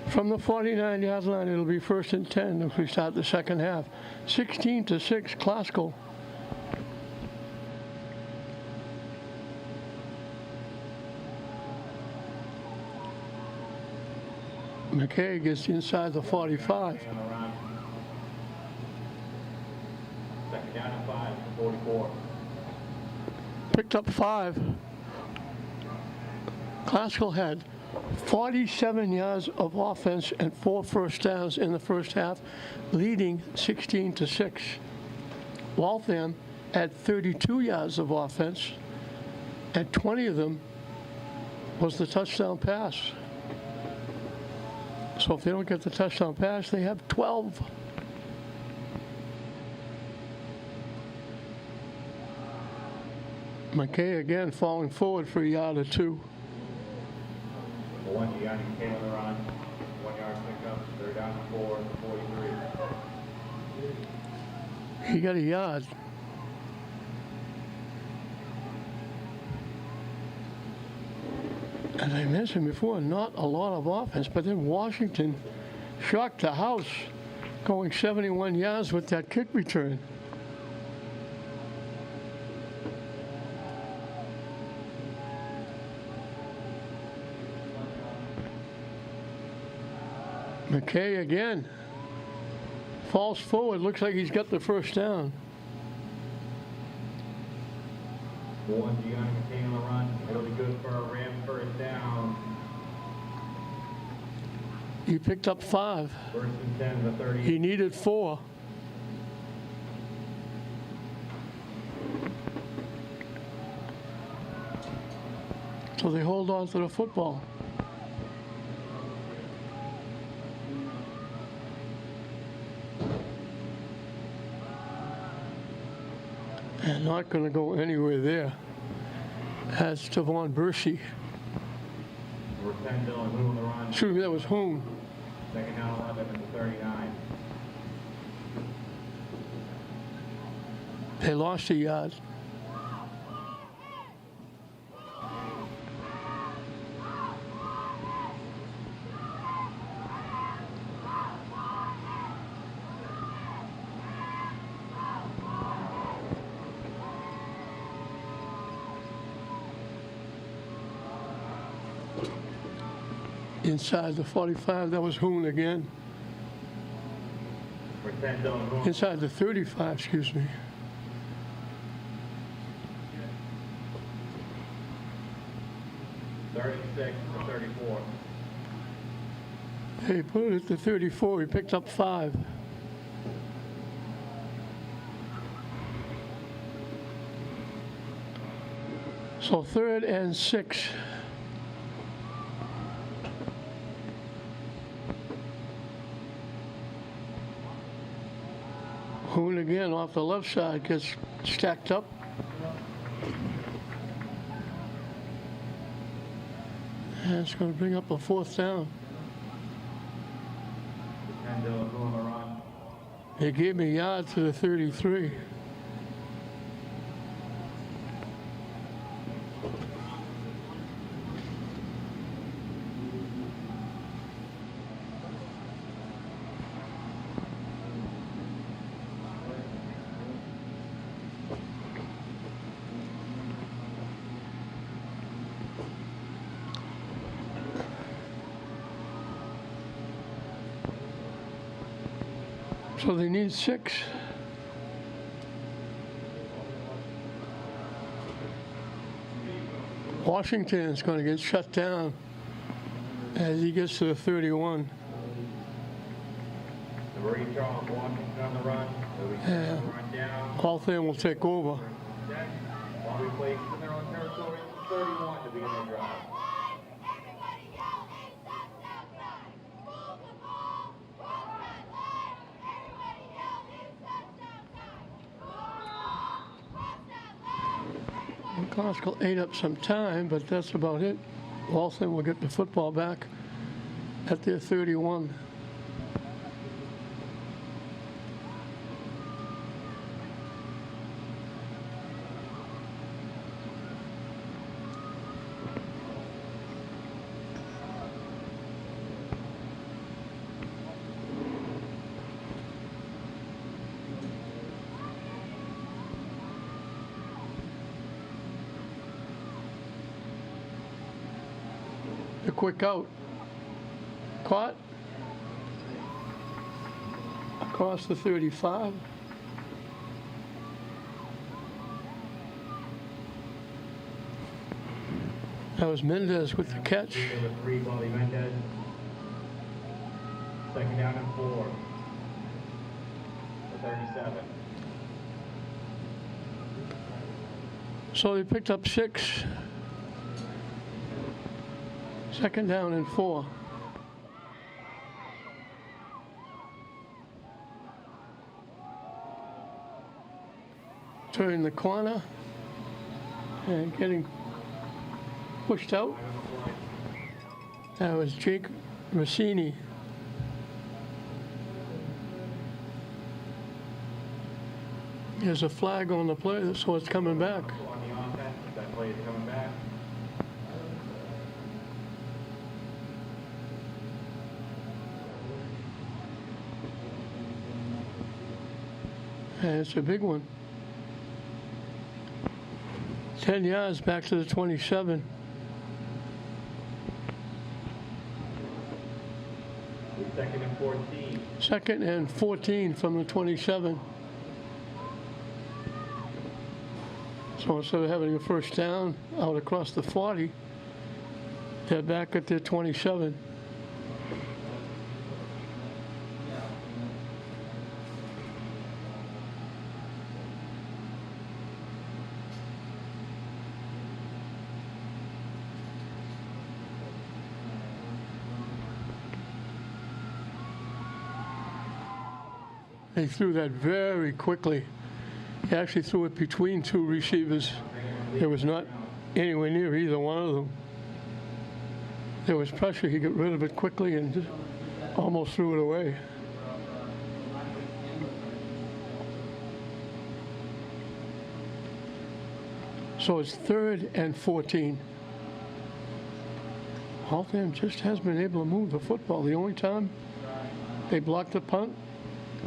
From the 49-yard line, it'll be first and 10 if we start the second half. 16-6, Classical. McKay gets inside the 45. Second down and 5, 44. Picked up 5. Classical had 47 yards of offense and 4 first downs in the first half, leading 16-6. Waltham had 32 yards of offense, and 20 of them was the touchdown pass. So if they don't get the touchdown pass, they have 12. McKay again falling forward for a yard or 2. 1, Deanna McKay on the run. 1 yard pickup. Third down and 4, 43. He got a yard. As I mentioned before, not a lot of offense, but then Washington shocked the house, going 71 yards with that kick return. McKay again falls forward. Looks like he's got the first down. 1, Deanna McKay on the run. It'll be good for a Ram first down. He picked up 5. First and 10 to 30. He needed 4. So they hold on to the football. And not going to go anywhere there. That's Tavon Bershey. Number 10, Dylan Hoon on the run. Excuse me, that was Hoon. Second down 11 to 39. They lost a yard. Inside the 45, that was Hoon again. Number 10, Dylan Hoon. Inside the 35, excuse me. Thirty-six to 34. They put it at the 34. He picked up 5. So 3rd and 6. Hoon again off the left side gets stacked up. And it's going to bring up a 4th down. 10 Dylan Hoon on the run. They gave me a yard to the 33. So they need 6. Washington's going to get shut down as he gets to the 31. The Marie Charles Washington on the run. Yeah. Run down. Waltham will take over. While we play in their own territory, 31 to begin the drive. Classical ate up some time, but that's about it. Waltham will get the football back at their 31. A quick out. Caught. Across the 35. That was Mendez with the catch. Number 3, Bobby Mendez. Second down and 4. The 37. So they picked up 6. Second down and 4. Turning the corner and getting pushed out. That was Jake Rossini. There's a flag on the play, so it's coming back. On the offense, that play is coming back. And it's a big one. 10 yards back to the 27. Second and 14. Second and 14 from the 27. So instead of having a first down out across the 40, they're back at their 27. They threw that very quickly. He actually threw it between 2 receivers. There was not anywhere near either one of them. There was pressure. He got rid of it quickly and just almost threw it away. So it's 3rd and 14. Waltham just has been able to move the football. The only time they blocked the punt,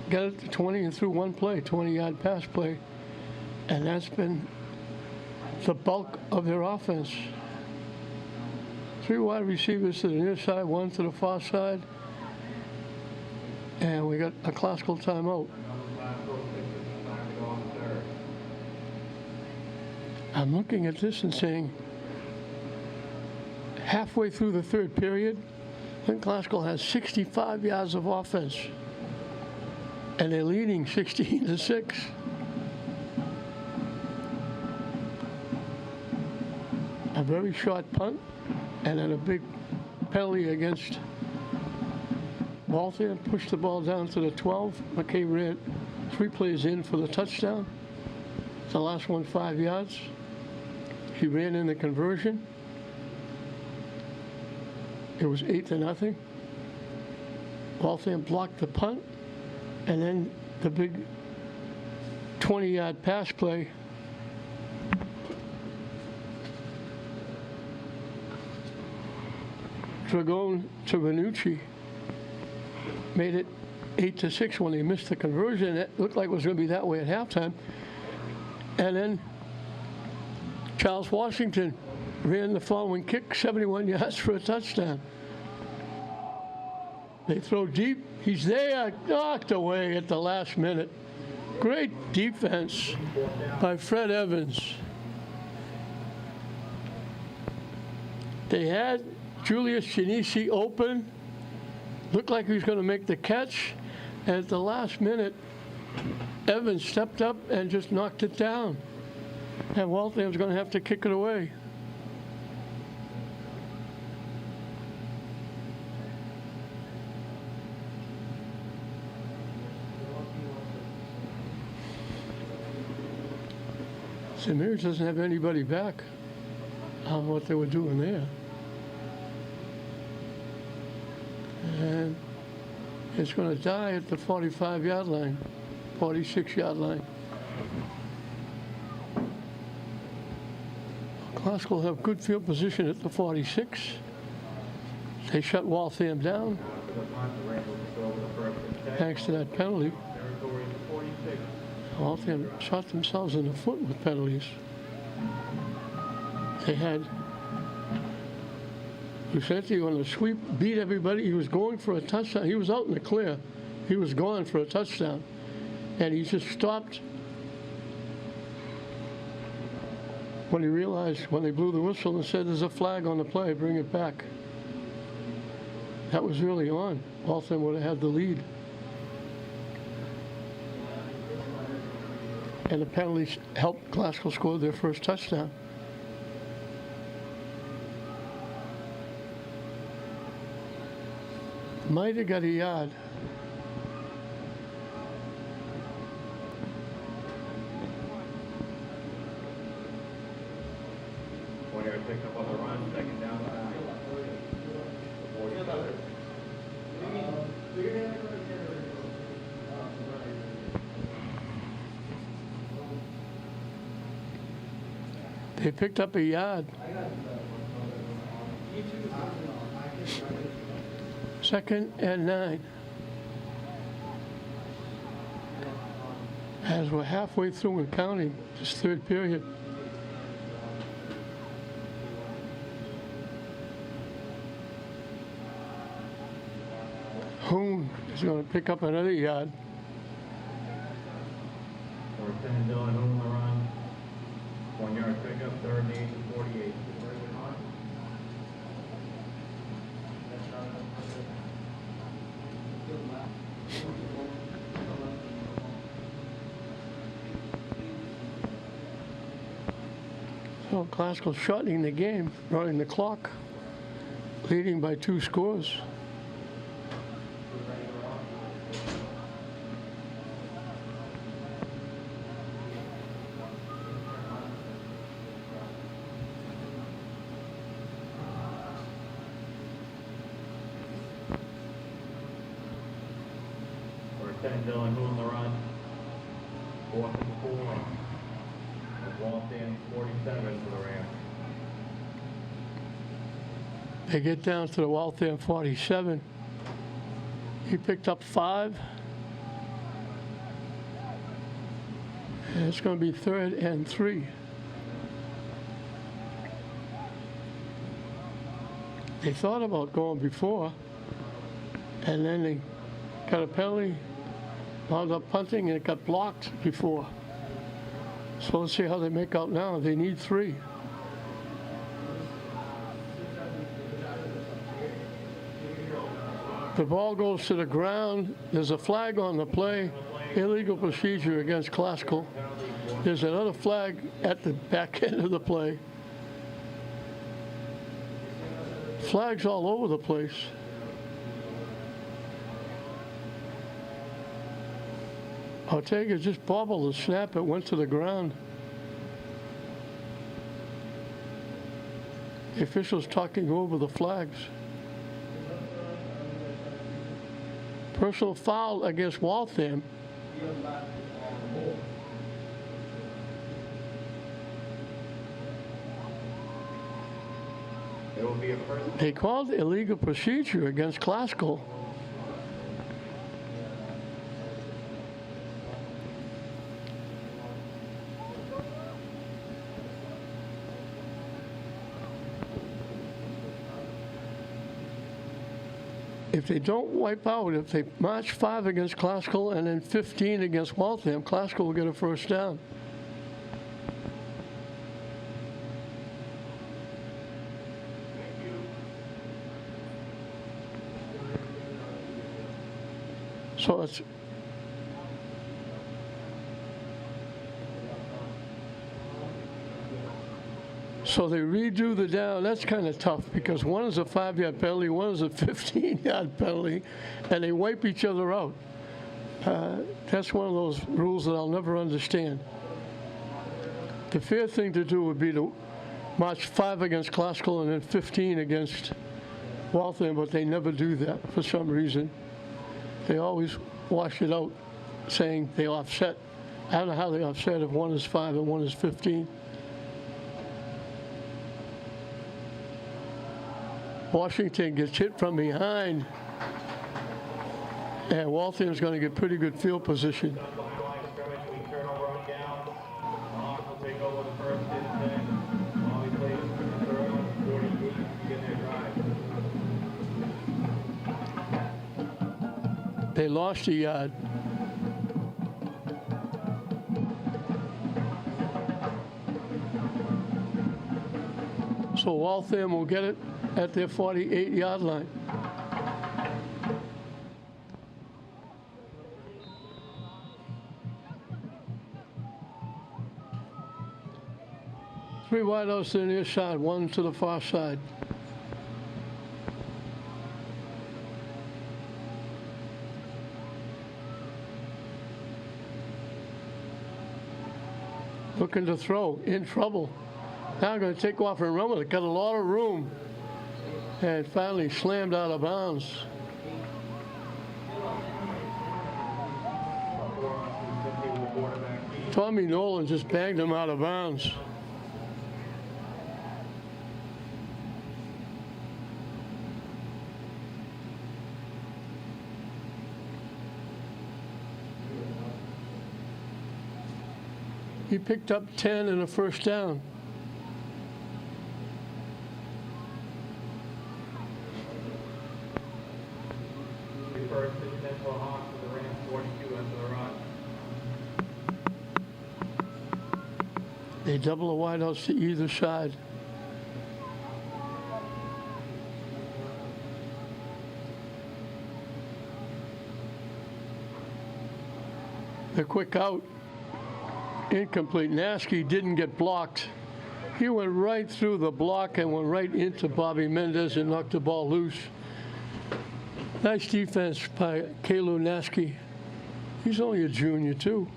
got it to 20 and threw one play, 20-yard pass play. And that's been the bulk of their offense. 3 wide receivers to the near side, 1 to the far side. And we got a classical timeout. I'm looking at this and saying, halfway through the 3rd period, Lynn Classical has 65 yards of offense. And they're leading 16-6. A very short punt, and then a big penalty against Waltham. Pushed the ball down to the 12. McKay ran 3 plays in for the touchdown. The last one 5 yards. He ran in the conversion. It was 8-0. Waltham blocked the punt. And then the big 20-yard pass play. Dragone to Ranucci made it 8-6 when they missed the conversion. It looked like it was going to be that way at halftime. And then Charles Washington ran the following kick, 71 yards for a touchdown. They throw deep. He's there, knocked away at the last minute. Great defense by Fred Evans. They had Julius Genesi open. Looked like he was going to make the catch. And at the last minute, Evans stepped up and just knocked it down. And Waltham was going to have to kick it away. St. Mary's doesn't have anybody back on what they were doing there. And it's going to die at the 45-yard line, 46-yard line. Classical have good field position at the 46. They shut Waltham down thanks to that penalty. Waltham shot themselves in the foot with penalties. They had Lucenti on the sweep, beat everybody. He was going for a touchdown. He was out in the clear. He was gone for a touchdown. And he just stopped when he realized, when they blew the whistle and said, there's a flag on the play, bring it back. That was really on. Waltham would have had the lead. And the penalties helped Glasgow score their first touchdown. Might have got a yard. Warrior picked up on the run, second down. They picked up a yard. Second and 9. As we're halfway through and counting this third period. Hoon is going to pick up another yard. Fourth and Dylan Hoon the run. 1 yard pickup, third and 8 to 48. So Glasgow shortening the game, running the clock, leading by 2 scores. Dylan Hoon the run. 4th and 4. Waltham 47 for the Rams. They get down to the Waltham 47. He picked up 5. And it's going to be 3rd and 3. They thought about going before, and then they got a penalty, wound up punting, and it got blocked before. So let's see how they make out now. They need 3. The ball goes to the ground. There's a flag on the play. Illegal procedure against Classical. There's another flag at the back end of the play. Flags all over the place. Ortega just bobbled the snap. It went to the ground. The officials talking over the flags. Personal foul against Waltham. There will be a first. They called illegal procedure against Classical. If they don't wipe out, if they march 5 against Classical and then 15 against Waltham, Classical will get a first down. So it's so they redo the down. That's kind of tough because one is a 5-yard penalty, one is a 15-yard penalty, and they wipe each other out. That's one of those rules that I'll never understand. The fair thing to do would be to march 5 against Classical and then 15 against Waltham, but they never do that for some reason. They always wash it out, saying they offset. I don't know how they offset if one is 5 and one is 15. Washington gets hit from behind, and Waltham's going to get pretty good field position. They lost a yard. So Waltham will get it at their 48-yard line. Three wideouts to the near side, one to the far side. Looking to throw, in trouble. Now going to take off and run with it. Got a lot of room. And finally slammed out of bounds. Tommy Nolan just banged him out of bounds. He picked up 10 and a first down. First and 10 for Hawks for the Rams, 42 after the run. They double the wideouts to either side. The quick out. Incomplete. Nasky didn't get blocked. He went right through the block and went right into Bobby Mendez and knocked the ball loose. Nice defense by Kalu Nasky. He's only a junior, too.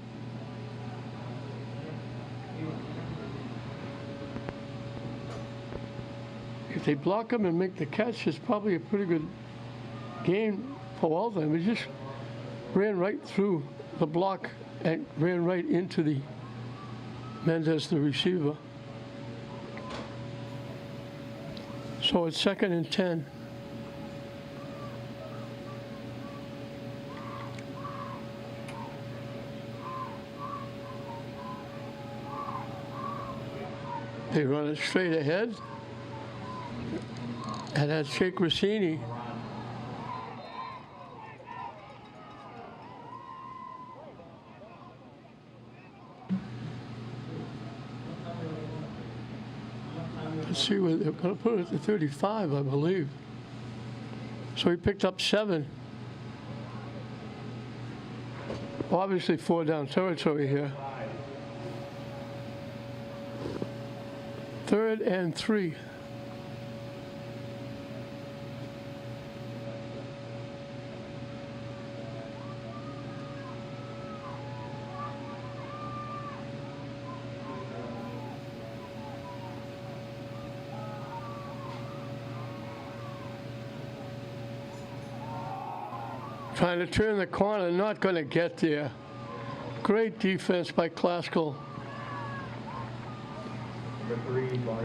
If they block him and make the catch, it's probably a pretty good game for Waltham. He just ran right through the block and ran right into the Mendez, the receiver. So it's 2nd and 10. They run it straight ahead. And that's Jake Rossini. Let's see where they're going to put it at 35, I believe. So he picked up 7. Obviously 4 down territory here. 3rd and 3. Trying to turn the corner, not going to get there. Great defense by Classical.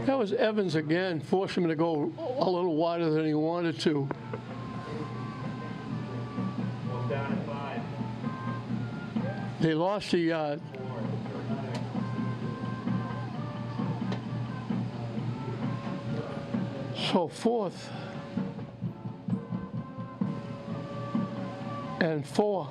That was Evans again, forced him to go a little wider than he wanted to. Down at 5. They lost a yard. So 4th and 4.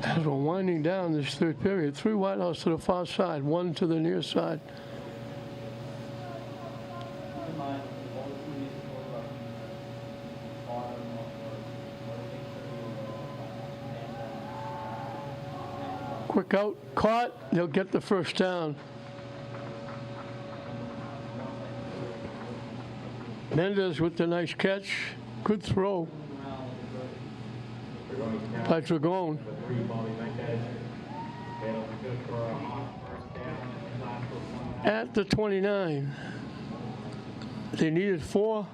As we're winding down this third period, 3 wideouts to the far side, 1 to the near side. Quick out, caught, they'll get the first down. Mendez with the nice catch, good throw by Dragone. At the 29, they needed 4,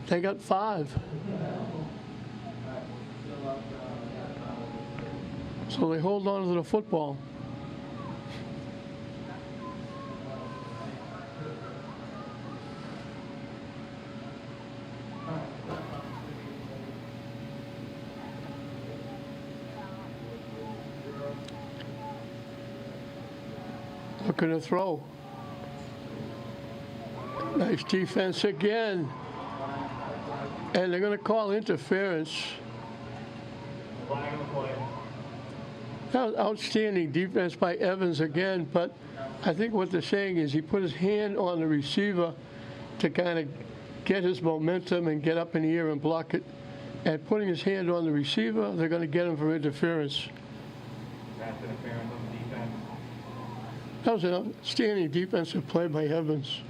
they got 5. So they hold on to the football. Looking to throw. Nice defense again. And they're going to call interference. That was outstanding defense by Evans again, but I think what they're saying is he put his hand on the receiver to kind of get his momentum and get up in the air and block it. And putting his hand on the receiver, they're going to get him for interference. That's interference on the defense. That was an outstanding defensive play by Evans.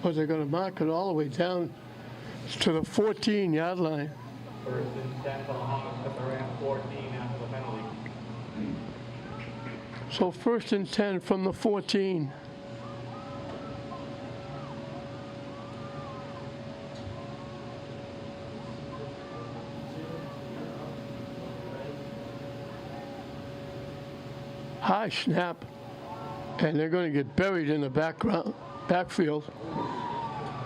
But they're going to mark it all the way down to the 14-yard line. First and 10 for the Hawks at the Ram 14 after the penalty. So 1st and 10 from the 14. High snap, and they're going to get buried in the backfield.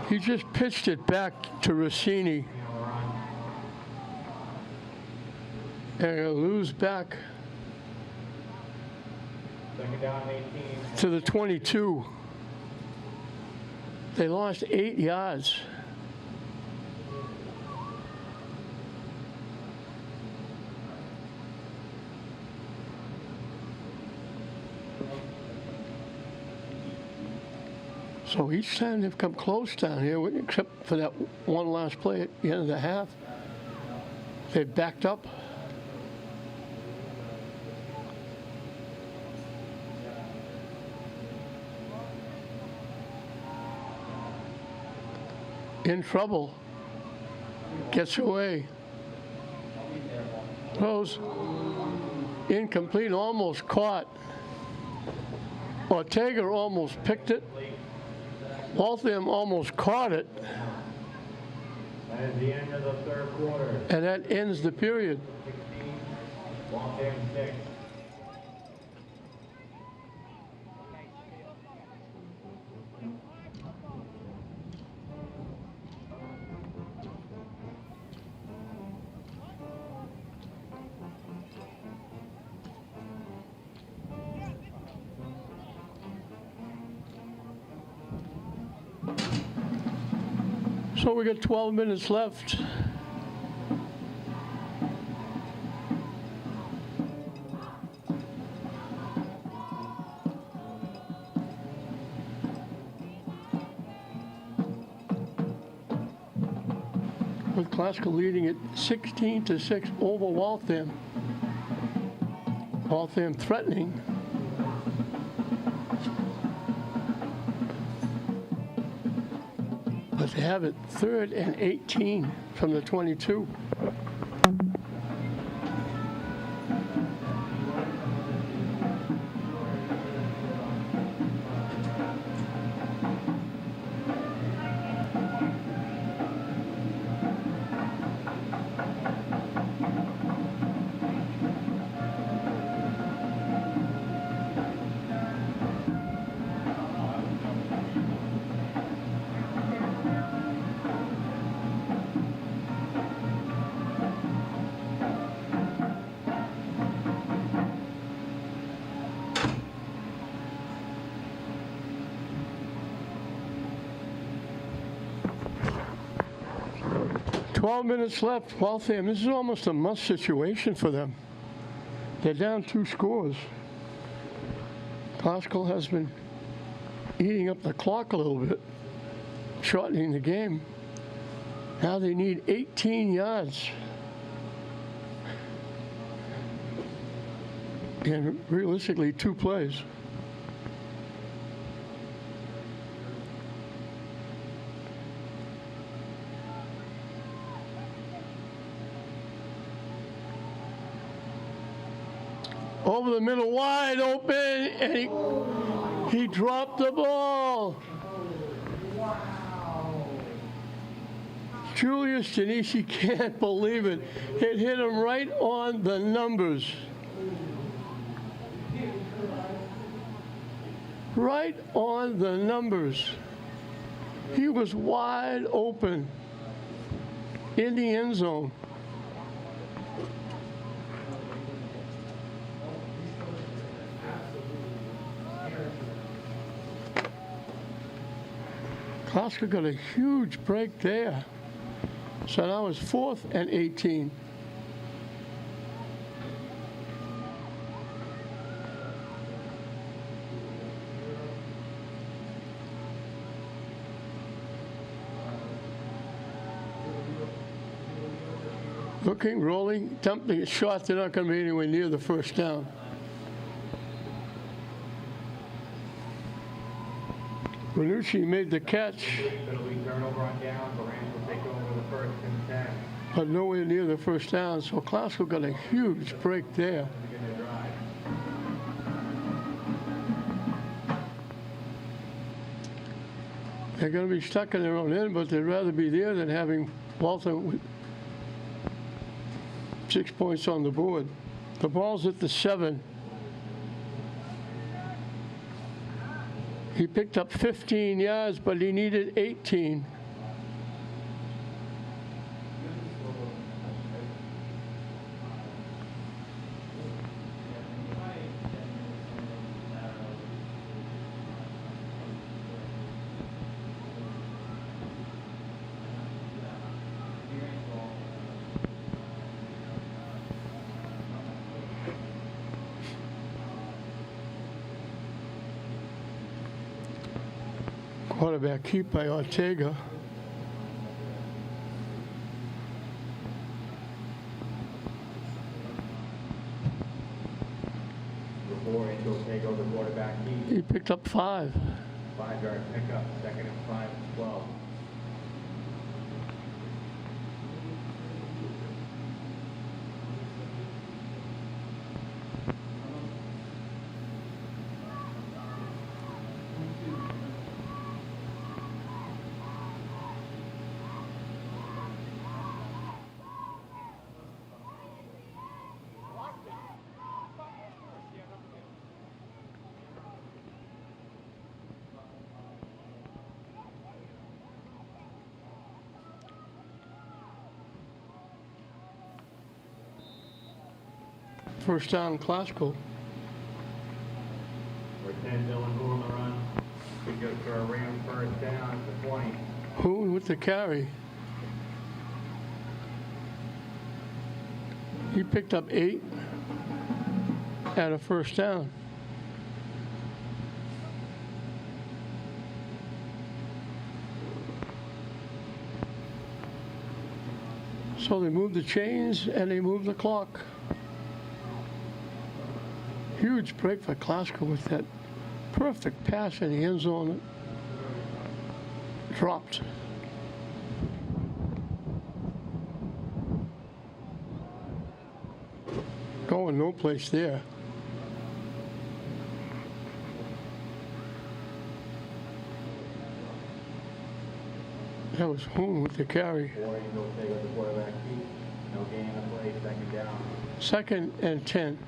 He just pitched it back to Rossini. And he'll lose back Second down, 18. to the 22. They lost 8 yards. So each time they've come close down here, except for that one last play at the end of the half, they backed up. In trouble. Gets away. Throws. Incomplete, almost caught. Ortega almost picked it. Waltham almost caught it. That is the end of the third quarter. And that ends the period. 16, Waltham 6. So we got 12 minutes left. With Classical leading it 16-6 over Waltham. Waltham threatening. But they have it 3rd and 18 from the 22. 12 minutes left. Waltham, this is almost a must situation for them. They're down 2 scores. Pascal has been eating up the clock a little bit, shortening the game. Now they need 18 yards. And realistically, 2 plays. Over the middle, wide open, and he dropped the ball. Julius Denisi can't believe it. It hit him right on the numbers. Right on the numbers. He was wide open in the end zone. Klaska got a huge break there. So now it's 4th and 18. Looking, rolling, dumping it short. They're not going to be anywhere near the first down. Bonucci made the catch, but nowhere near the first down. So Klaska got a huge break there. They're going to be stuck in their own end, but they'd rather be there than having Waltham with 6 points on the board. The ball's at the 7. He picked up 15 yards, but he needed 18. Quarterback keep by Ortega. Before into Ortega, the quarterback keep. He picked up 5. 5-yard pickup, 2nd and 5, 12. First down, Klasko. We're 10, Dylan Hoon on the run. We go for a Ram first down at the 20. Hoon with the carry. He picked up 8 at a first down. So they moved the chains and they moved the clock. Huge break for Klasko with that perfect pass in the end zone. Dropped. Going no place there. That was Hoon with the carry. No gain of play, 2nd down. 2nd and 10.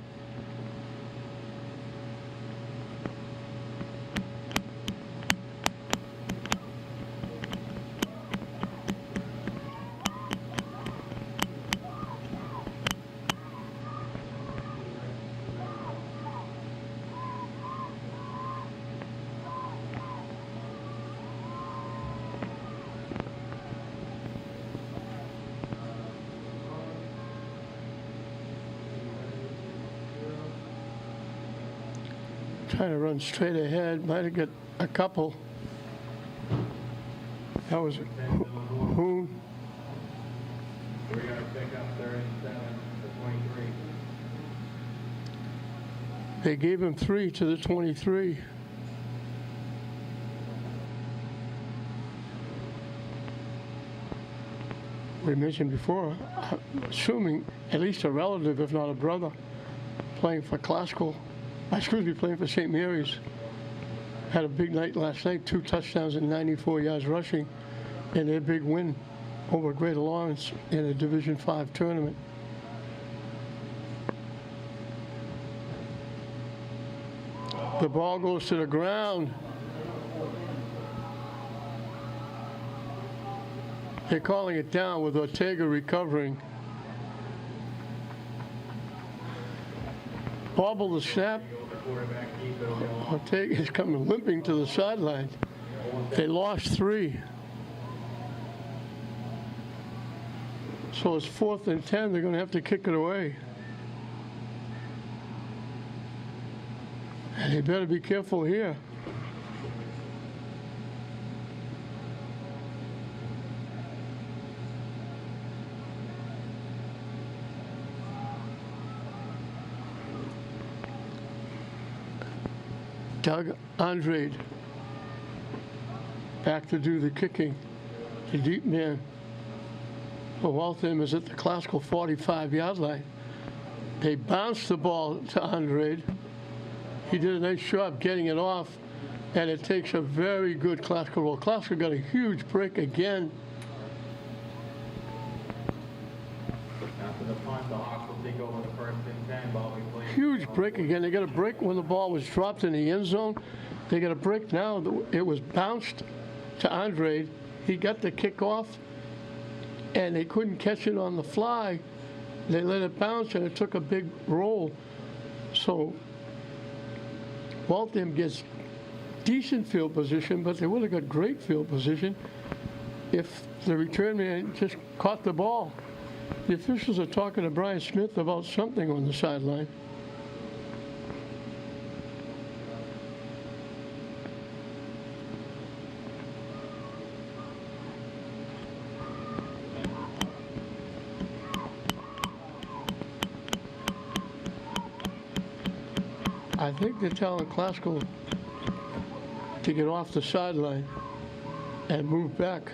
Trying to run straight ahead. Might have got a couple. That was Hoon. We're going to pick up 37 to 23. They gave him 3 to the 23. We mentioned before, assuming at least a relative, if not a brother, playing for playing for St. Mary's. Had a big night last night, 2 touchdowns and 94 yards rushing in their big win over Greater Lawrence in a Division 5 tournament. The ball goes to the ground. They're calling it down with Ortega recovering. Bobble the snap. Ortega is coming limping to the sideline. They lost 3. So it's 4th and 10. They're going to have to kick it away. And they better be careful here. Doug Andrade back to do the kicking. The deep man for Waltham is at the classical 45-yard line. They bounced the ball to Andrade. He did a nice job getting it off, and it takes a very good classical roll. Classical got a huge break again. After the punt, the Hawks will take over the 1st and 10. Ball we play. Huge break again. They got a break when the ball was dropped in the end zone. They got a break now. It was bounced to Andrade. He got the kickoff, and they couldn't catch it on the fly. They let it bounce, and it took a big roll. So Waltham gets decent field position, but they would have got great field position if the return man just caught the ball. The officials are talking to Brian Smith about something on the sideline. I think they're telling Classical to get off the sideline and move back.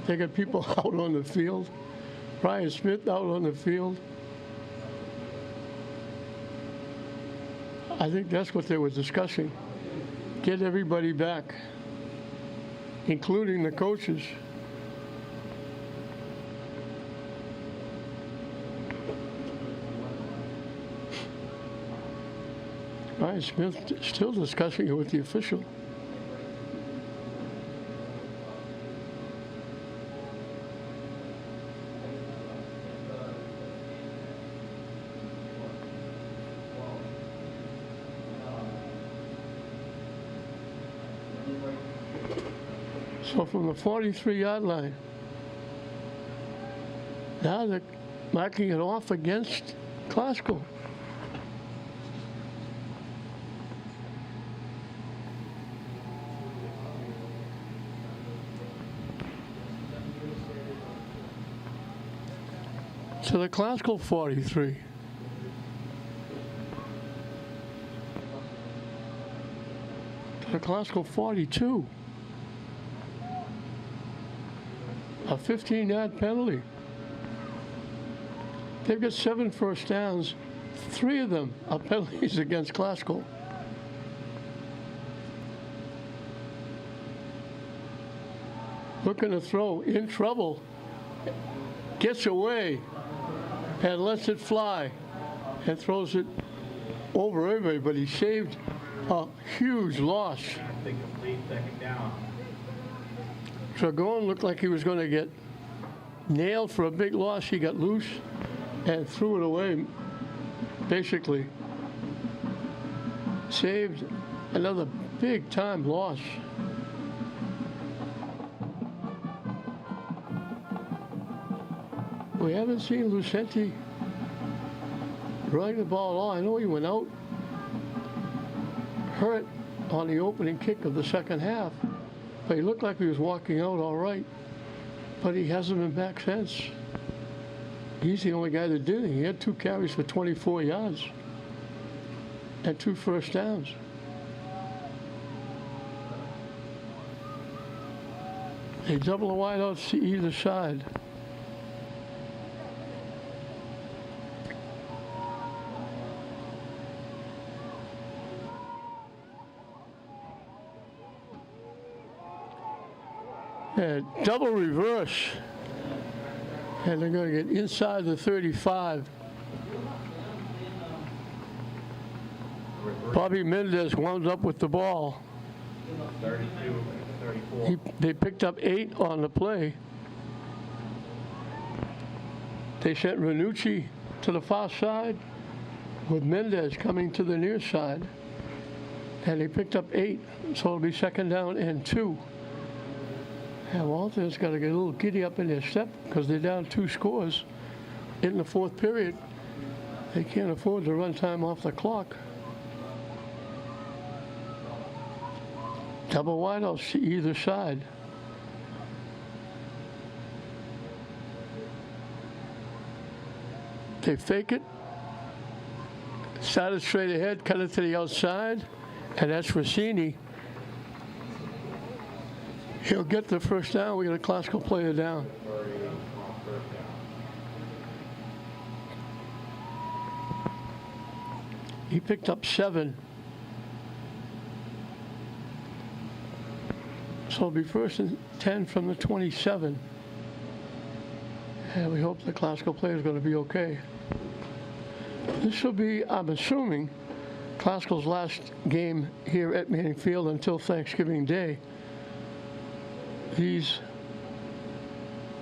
They got people out on the field. Brian Smith out on the field. I think that's what they were discussing. Get everybody back, including the coaches. Brian Smith still discussing it with the official. So from the 43-yard line, now they're marking it off against Classical. To the Classical 43. To the Classical 42. A 15-yard penalty. They've got 7 first downs. 3 of them are penalties against Classical. Looking to throw, in trouble. Gets away and lets it fly and throws it over everybody, but he saved a huge loss. Complete 2nd down. Dragon looked like he was going to get nailed for a big loss. He got loose and threw it away, basically. Saved another big-time loss. We haven't seen Lucenti running the ball at all. I know he went out hurt on the opening kick of the second half, but he looked like he was walking out all right, but he hasn't been back since. He's the only guy that did it. He had 2 carries for 24 yards and 2 first downs. They double the wideouts to either side. And double reverse. And they're going to get inside the 35. Bobby Mendez wound up with the ball. 32, 34. They picked up 8 on the play. They sent Ranucci to the far side with Mendez coming to the near side. And they picked up 8, so it'll be second down and 2. And Waltham's got to get a little giddy up in their step because they're down 2 scores in the 4th period. They can't afford to run time off the clock. Double wideouts to either side. They fake it, started straight ahead, cut it to the outside, and that's Rossini. He'll get the first down. We got a classical player down. He picked up 7. So it'll be first and 10 from the 27. And we hope the classical player is going to be okay. This will be, I'm assuming, classical's last game here at Manning Field until Thanksgiving Day. These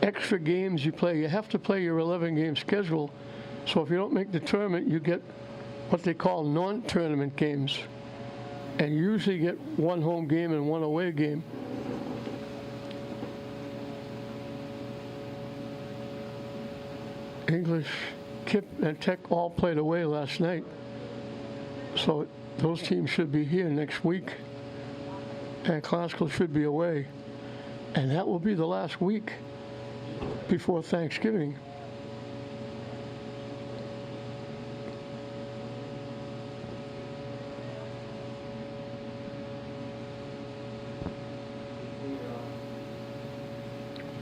extra games you play, you have to play your 11-game schedule. So if you don't make the tournament, you get what they call non-tournament games. And you usually get 1 home game and 1 away game. English, Kip, and Tech all played away last night. So those teams should be here next week. And classical should be away. And that will be the last week before Thanksgiving.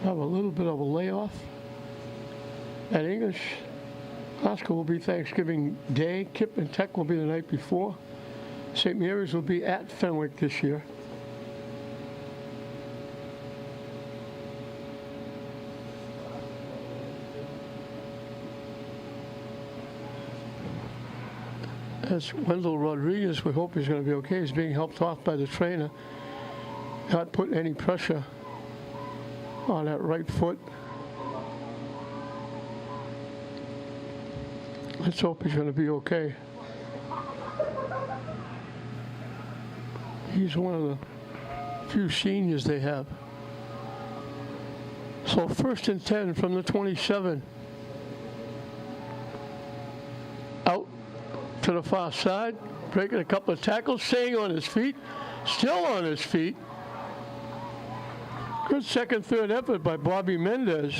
Have a little bit of a layoff. At English, classical will be Thanksgiving Day. Kip and Tech will be the night before. St. Mary's will be at Fenwick this year. That's Wendell Rodriguez. We hope he's going to be okay. He's being helped off by the trainer. Not putting any pressure on that right foot. Let's hope he's going to be okay. He's one of the few seniors they have. So first and 10 from the 27. Out to the far side, breaking a couple of tackles, staying on his feet, still on his feet. Good second, third effort by Bobby Mendez.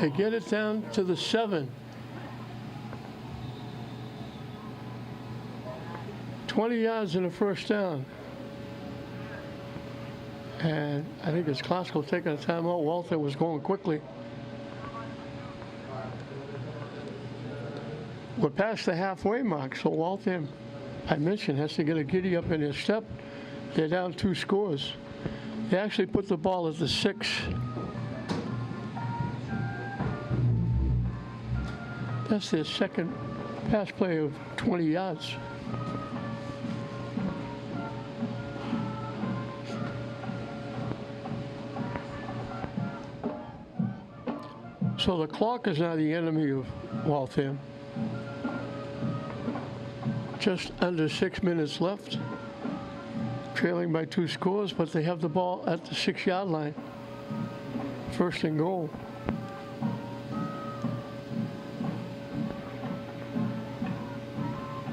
They get it down to the 7. 20 yards in the first down. And I think it's classical taking a timeout. Waltham was going quickly. We're past the halfway mark, so Waltham, I mentioned, has to get a giddy up in their step. They're down 2 scores. They actually put the ball at the 6. That's their second pass play of 20 yards. So the clock is now the enemy of Waltham. Just under 6 minutes left. Trailing by 2 scores, but they have the ball at the 6-yard line. First and goal.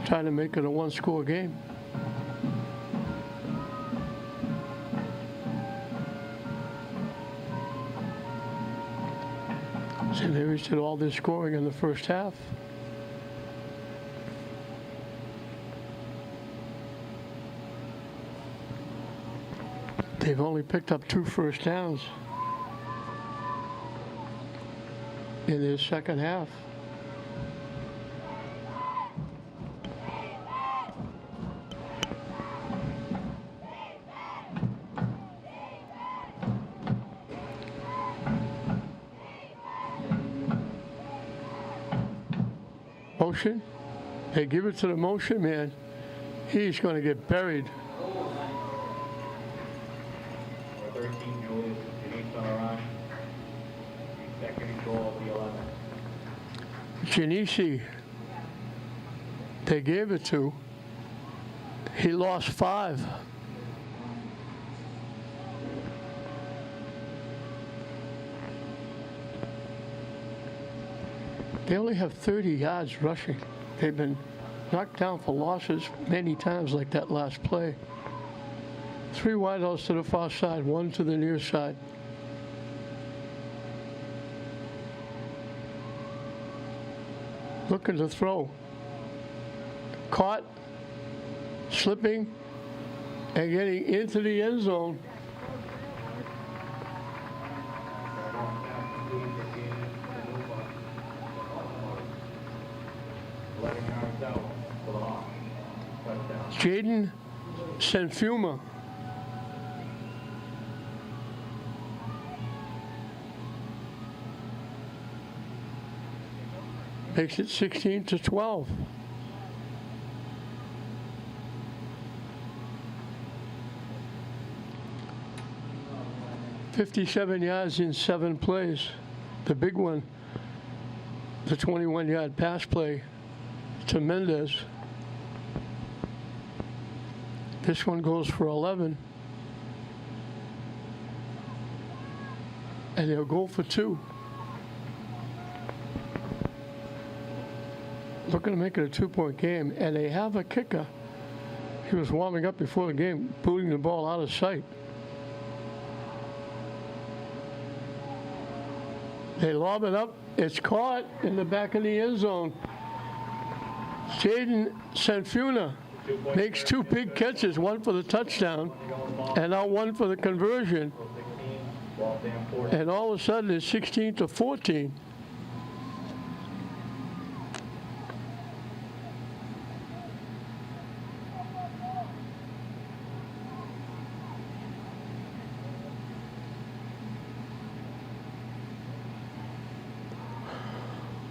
Trying to make it a one-score game. So they reached all this scoring in the first half. They've only picked up 2 first downs in their second half. Motion. They give it to the motion man. He's going to get buried. Number 13, Julius, Denise on the run. Second and goal of the 11. Genesi, they gave it to. He lost 5. They only have 30 yards rushing. They've been knocked down for losses many times like that last play. 3 wideouts to the far side, 1 to the near side. Looking to throw. Caught, slipping, and getting into the end zone. Jaden Senfuma. Makes it 16-12. $57 yards in 7 plays. The big one, the 21-yard pass play to Mendez. This one goes for 11. And they'll go for 2. Looking to make it a 2-point game, and they have a kicker. He was warming up before the game, booting the ball out of sight. They lob it up. It's caught in the back of the end zone. Jaden Senfuna makes 2 big catches, 1 for the touchdown, and now 1 for the conversion. And all of a sudden, it's 16-14.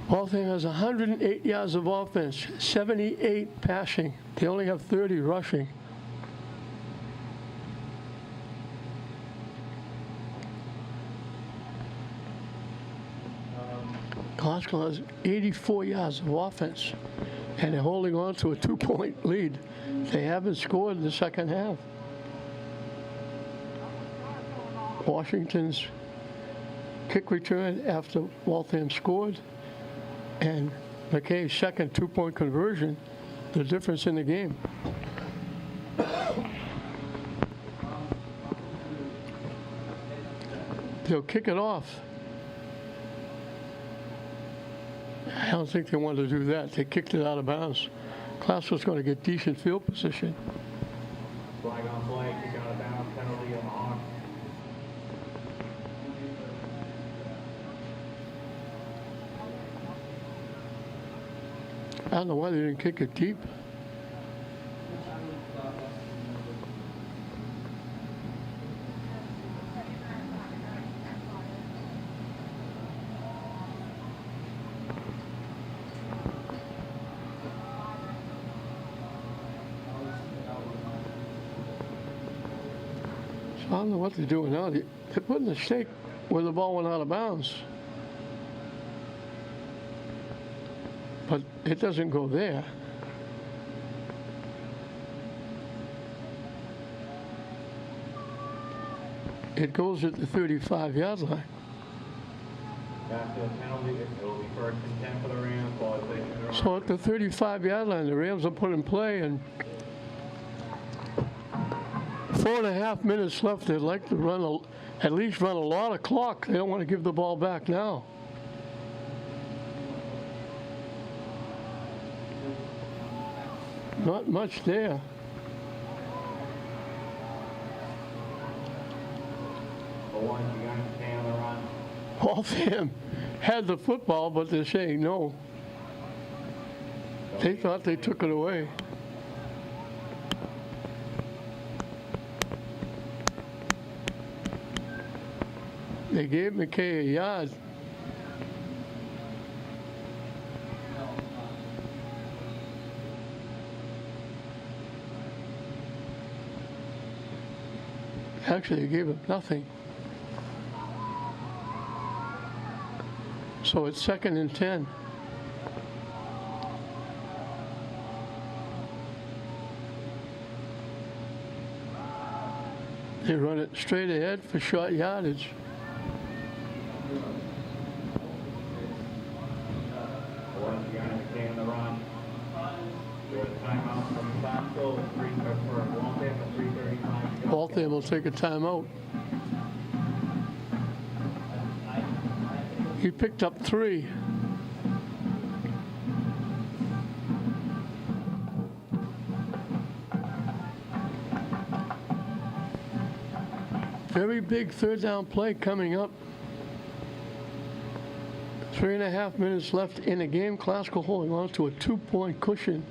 Waltham has 108 yards of offense, 78 passing. They only have 30 rushing. Glasgow has 84 yards of offense, and they're holding on to a 2-point lead. They haven't scored in the second half. Washington's kick return after Waltham scored, and McKay's second 2-point conversion, the difference in the game. They'll kick it off. I don't think they wanted to do that. They kicked it out of bounds. Glasgow's going to get decent field position. Flag on play, kick out of bounds, penalty on the Hawks. I don't know why they didn't kick it deep. So I don't know what they're doing now. They're putting the stake where the ball went out of bounds. But it doesn't go there. It goes at the 35-yard line. After the penalty, it will be 1st and 10 for the Rams. Ball is taken to the So at the 35-yard line, the Rams are put in play, and 4.5 minutes left. They'd like to at least run a lot of clock. They don't want to give the ball back now. Not much there. Waltham had the football, but they're saying no. They thought they took it away. They gave McKay a yard. Actually, they gave him nothing. So it's 2nd and 10. They run it straight ahead for short yardage. Waltham will take a timeout. He picked up 3. Very big 3rd down play coming up. 3.5 minutes left in the game. Classical holding on to a 2-point cushion.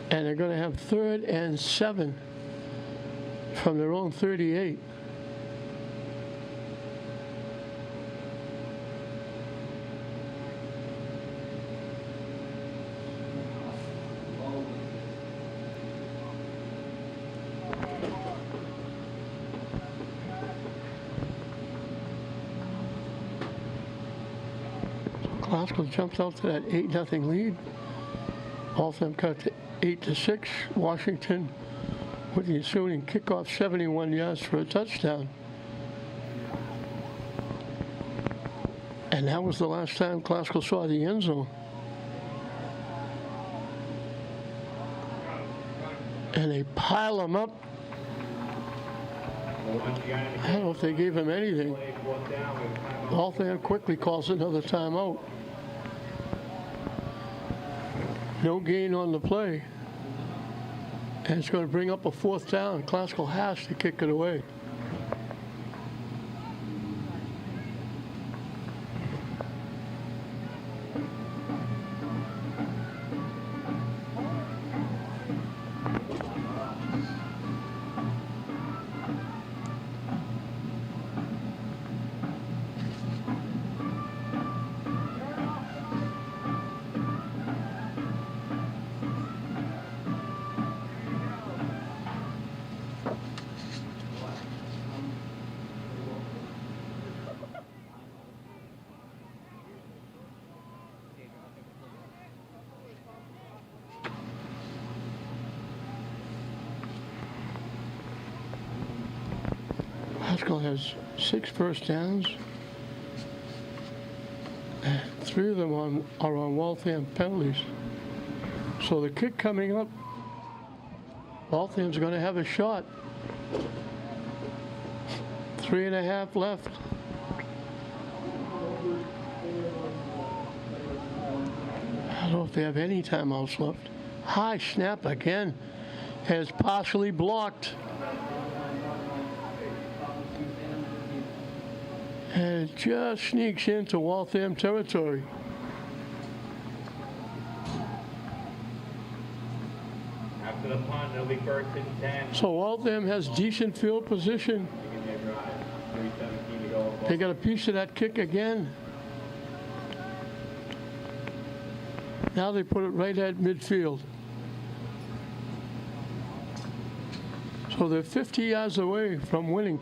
And they're going to have 3rd and 7 from their own 38. Classical jumps out to that 8-0 lead. Waltham cut to 8-6. Washington with the ensuing kickoff, 71 yards for a touchdown. And that was the last time Classical saw the end zone. And they pile them up. I don't know if they gave him anything. Waltham quickly calls another timeout. No gain on the play. And it's going to bring up a 4th down. Classical has to kick it away. Classical has 6 first downs. And 3 of them are on Waltham penalties. So the kick coming up, Waltham's going to have a shot. 3.5 left. I don't know if they have any timeouts left. High snap again has partially blocked. And it just sneaks into Waltham territory. After the punt, it'll be 1st and 10. So Waltham has decent field position. They got a piece of that kick again. Now they put it right at midfield. So they're 50 yards away from winning.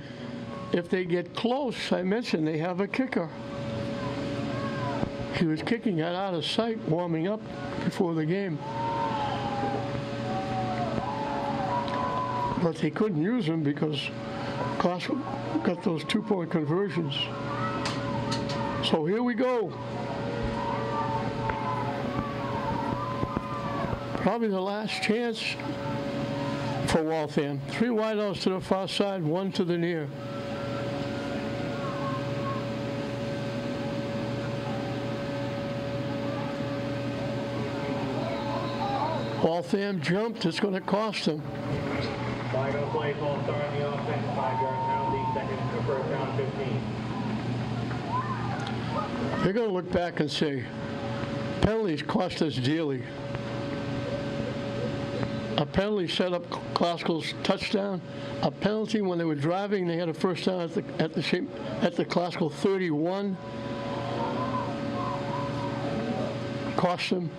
If they get close, I mentioned they have a kicker. He was kicking it out of sight, warming up before the game. But they couldn't use him because Classical got those 2-point conversions. So here we go. Probably the last chance for Waltham. 3 wideouts to the far side, 1 to the near. Waltham jumped. It's going to cost them. Flag on play, false start on the offense, 5-yard penalty, second to first down, 15. They're going to look back and say, penalties cost us dearly. A penalty set up Glasgow's touchdown. A penalty when they were driving, they had a first down at the Glasgow 31. Cost them.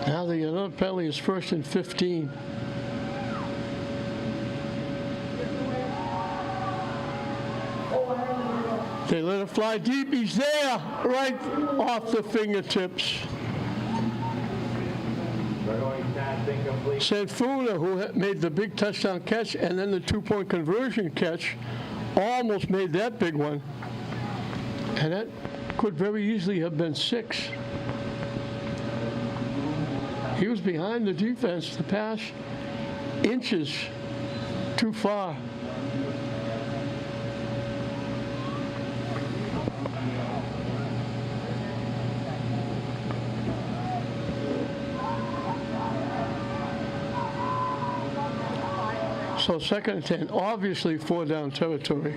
Now they get another penalty. It's 1st and 15. They let it fly deep. He's there, right off the fingertips. Sanfuna, who made the big touchdown catch and then the 2-point conversion catch, almost made that big one. And that could very easily have been 6. He was behind the defense. The pass inches too far. So 2nd and 10, obviously 4-down territory.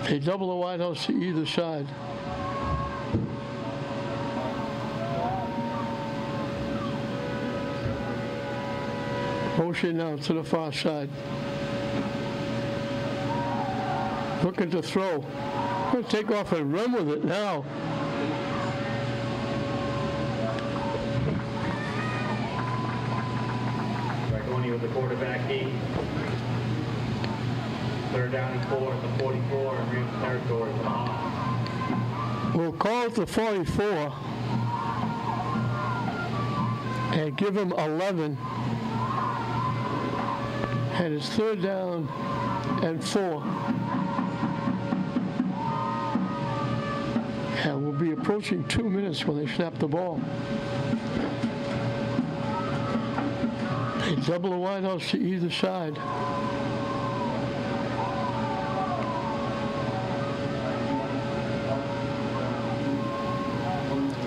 They double the wideouts to either side. Motion now to the far side. Looking to throw. Going to take off and run with it now. With the quarterback keep. 3rd down and 4 at the 44 in Rams territory for the Hawks. We'll call it the 44 and give him 11. And it's 3rd down and 4. And we'll be approaching 2 minutes when they snap the ball. They double the wideouts to either side.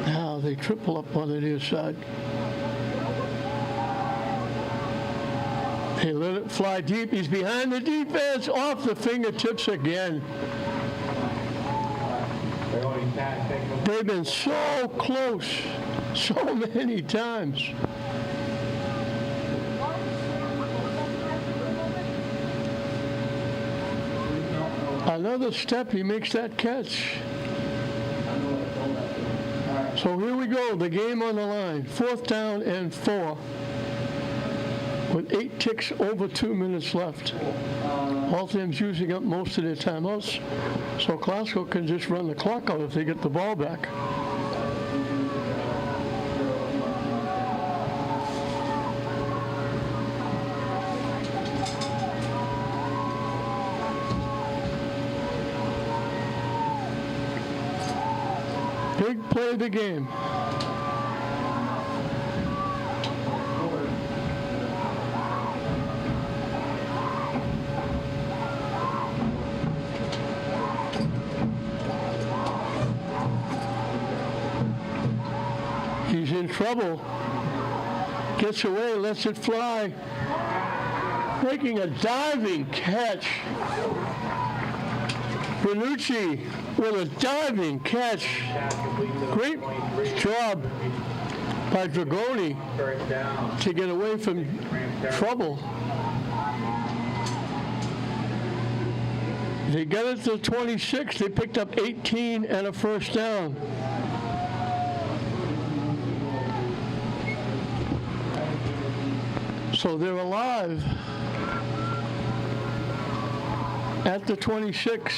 Now they triple up on the near side. They let it fly deep. He's behind the defense, off the fingertips again. They've been so close so many times. Another step, he makes that catch. So here we go, the game on the line. 4th down and 4. With 8 ticks over 2 minutes left. Waltham's using up most of their timeouts, so Glasgow can just run the clock out if they get the ball back. Big play of the game. He's in trouble. Gets away, lets it fly. Making a diving catch. Bonucci with a diving catch. Great job by Dragoni to get away from trouble. They got it to 26. They picked up 18 and a first down. So they're alive at the 26.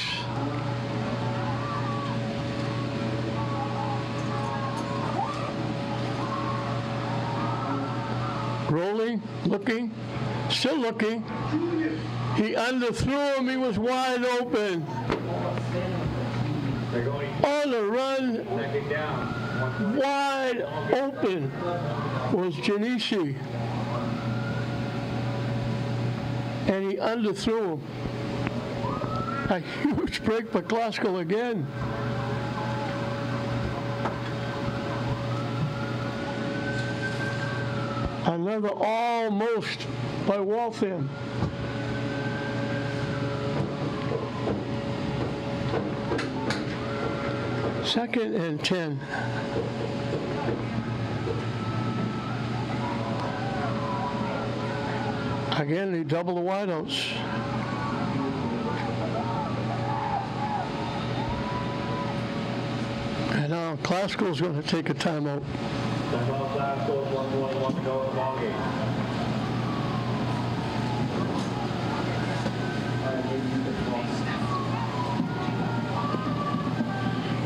Rolling, looking, still looking. He underthrew him. He was wide open. They're going On the run, second down. wide open was Genesi. And he underthrew him. A huge break for Glasgow again. Another almost by Waltham. Second and 10. Again, they double the wideouts. And now Glasgow's going to take a timeout. Timeout, Glasgow, 1:21 to go in the ballgame.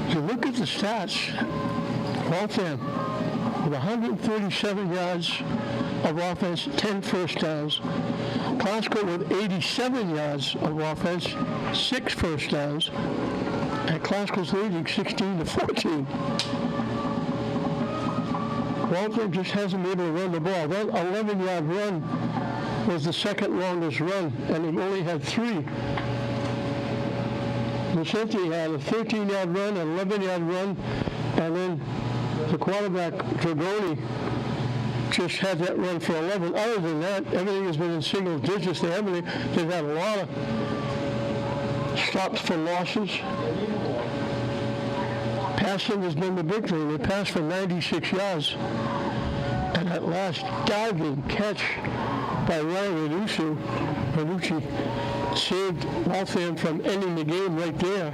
If you look at the stats, Waltham with 137 yards of offense, 10 first downs. Glasgow with 87 yards of offense, 6 first downs. And Glasgow's leading 16-14. Waltham just hasn't been able to run the ball. That 11-yard run was the second longest run, and he only had 3. Vicente had a 13-yard run, an 11-yard run, and then the quarterback, Dragoni, just had that run for 11. Other than that, everything has been in single digits. They've had a lot of stops for losses. Passing has been the big thing. They passed for 96 yards. And that last diving catch by Ryan Renucci saved Waltham from ending the game right there.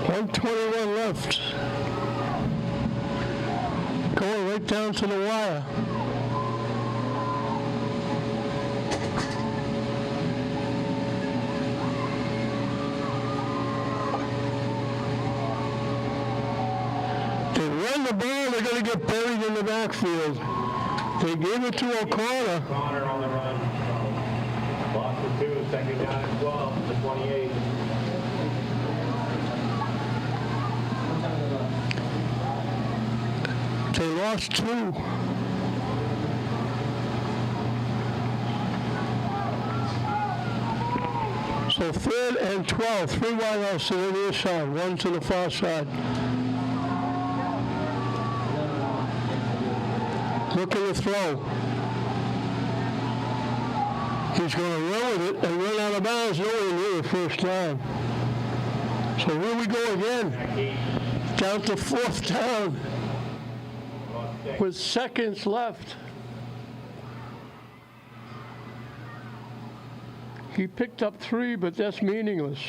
1:21 left. Going right down to the wire. They run the ball, they're going to get buried in the backfield. They gave it to O'Connor. O'Connor on the run. Lost for 2, second down and 12 to 28. They lost 2. So 3rd and 12, 3 wideouts to the near side, 1 to the far side. Looking to throw. He's going to run with it and run out of bounds nowhere near the first down. So here we go again. Down to 4th down with seconds left. He picked up 3, but that's meaningless.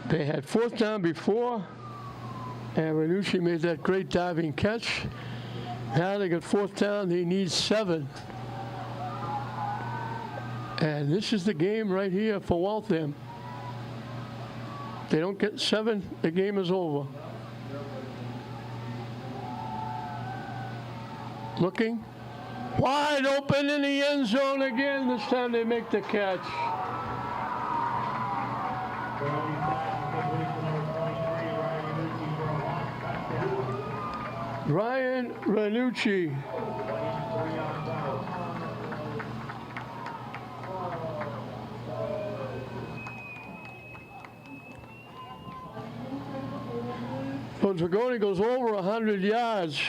They had 4th down before, and Renucci made that great diving catch. Now they got 4th down, they need 7. And this is the game right here for Waltham. They don't get 7, the game is over. Looking. Wide open in the end zone again. This time they make the catch. Ryan Renucci. So Dragoni goes over 100 yards.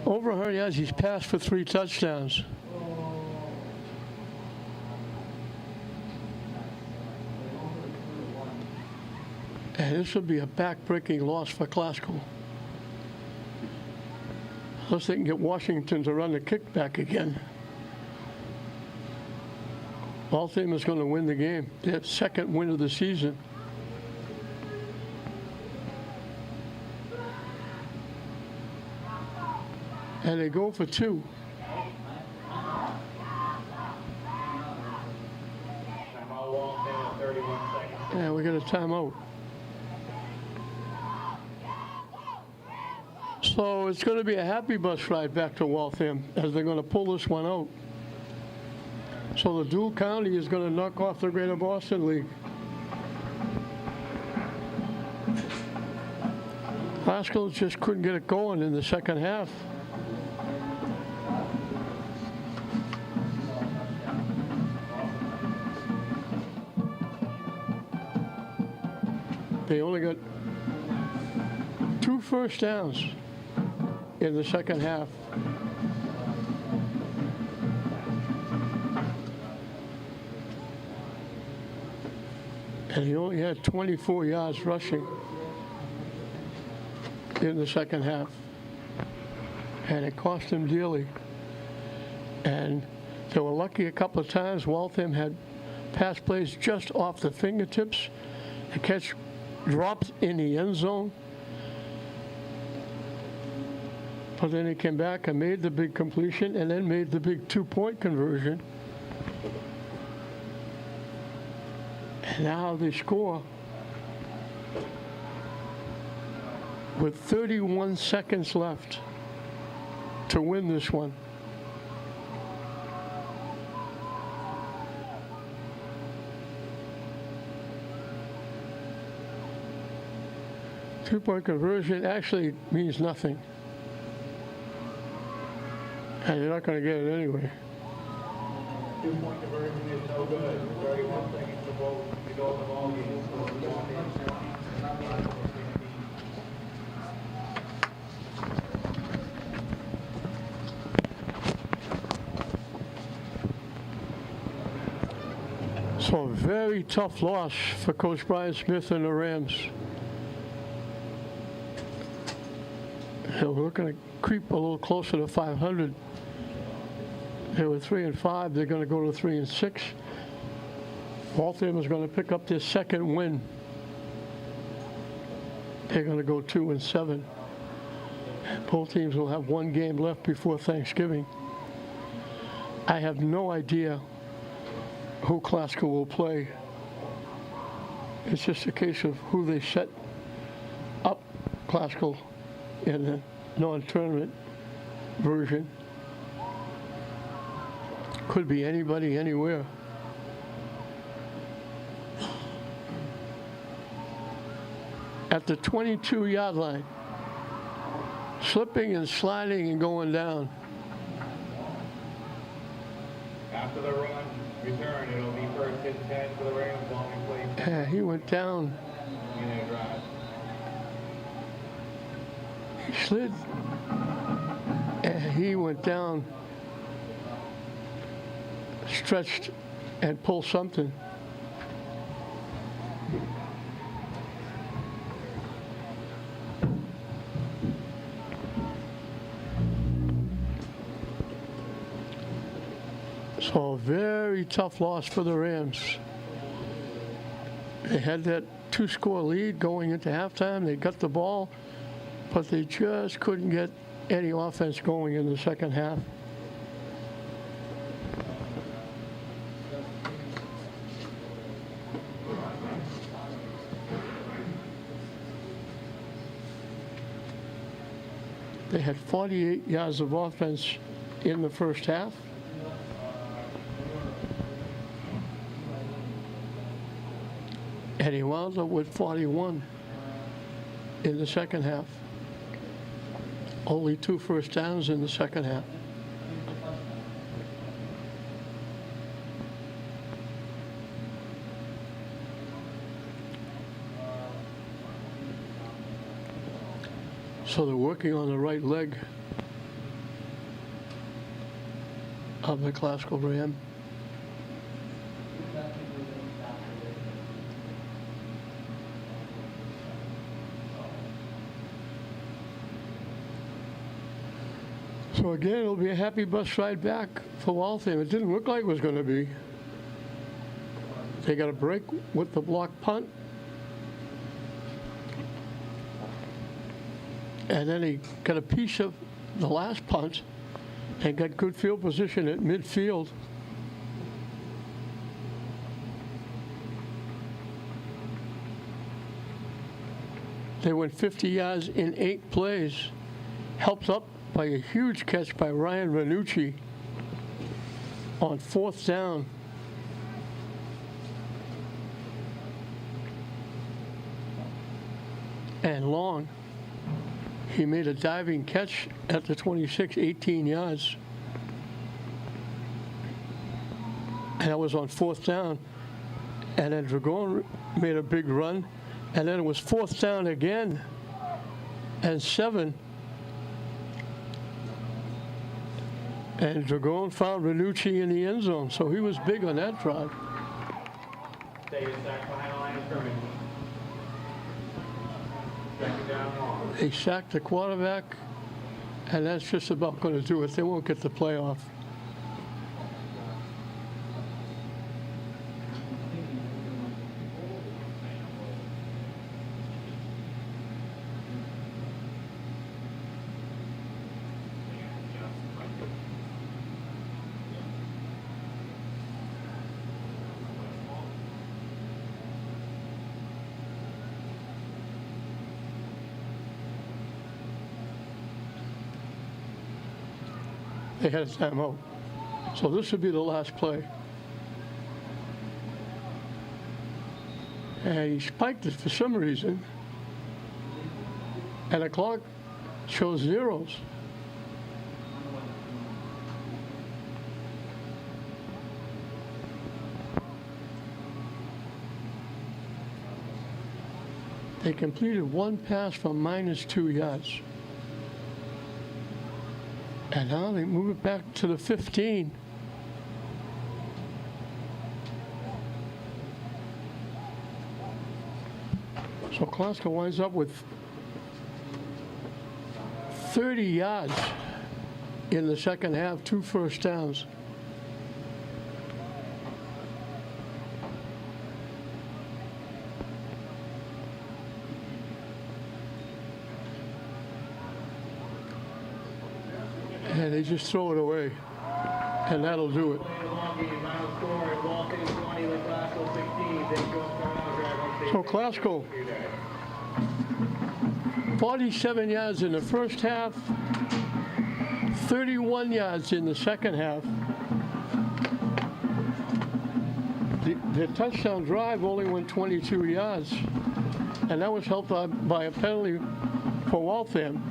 Over 100 yards, he's passed for 3 touchdowns. And this will be a back-breaking loss for Glasgow. Unless they can get Washington to run the kickback again. Waltham is going to win the game. Their second win of the season. And they go for two. Timeout Waltham, 31 seconds. And we got a timeout. So it's going to be a happy bus ride back to Waltham as they're going to pull this one out. So the dual county is going to knock off the Greater Boston League. Glasgow just couldn't get it going in the second half. They only got 2 first downs in the second half. And he only had 24 yards rushing in the second half. And it cost him dearly. And they were lucky a couple of times. Waltham had pass plays just off the fingertips. The catch dropped in the end zone. But then he came back and made the big completion and then made the big 2-point conversion. And now they score with 31 seconds left to win this one. Two-point conversion actually means nothing. And you're not going to get it anyway. 2-point conversion is no good. 31 seconds to go in the ball game. So a very tough loss for Coach Brian Smith and the Rams. We're looking to creep a little closer to 500. They were 3-5. They're going to go to 3-6. Waltham is going to pick up their second win. They're going to go 2-7. Both teams will have one game left before Thanksgiving. I have no idea who Glasgow will play. It's just a case of who they set up Glasgow in the non-tournament version. Could be anybody, anywhere. At the 22-yard line, slipping and sliding and going down. After the run, return, it'll be first and 10 for the Rams on the play. He went down. In their drive. He slid. And he went down, stretched, and pulled something. So a very tough loss for the Rams. They had that 2-score lead going into halftime. They got the ball, but they just couldn't get any offense going in the second half. They had 48 yards of offense in the first half. And he wound up with 41 in the second half. Only 2 first downs in the second half. So they're working on the right leg of the Glasgow Ram. So again, it'll be a happy bus ride back for Waltham. It didn't look like it was going to be. They got a break with the block punt. And then he got a piece of the last punt and got good field position at midfield. They went 50 yards in 8 plays, helped up by a huge catch by Ryan Ranucci on 4th down. And long. He made a diving catch at the 26, 18 yards. And that was on 4th down. And then Dragon made a big run. And then it was 4th down again and 7. And Dragon found Ranucci in the end zone. So he was big on that drive. Stay sack behind the line of scrimmage. Second down long. They sacked the quarterback, and that's just about going to do it. They won't get the playoff. They had a timeout. So this would be the last play. And he spiked it for some reason. And the clock shows zeros. They completed one pass for -2 yards. And now they move it back to the 15. So Glasgow winds up with 30 yards in the second half, 2 first downs. And they just throw it away, and that'll do it. So Glasgow, 47 yards in the first half, 31 yards in the second half. The touchdown drive only went 22 yards, and that was helped by a penalty for Waltham.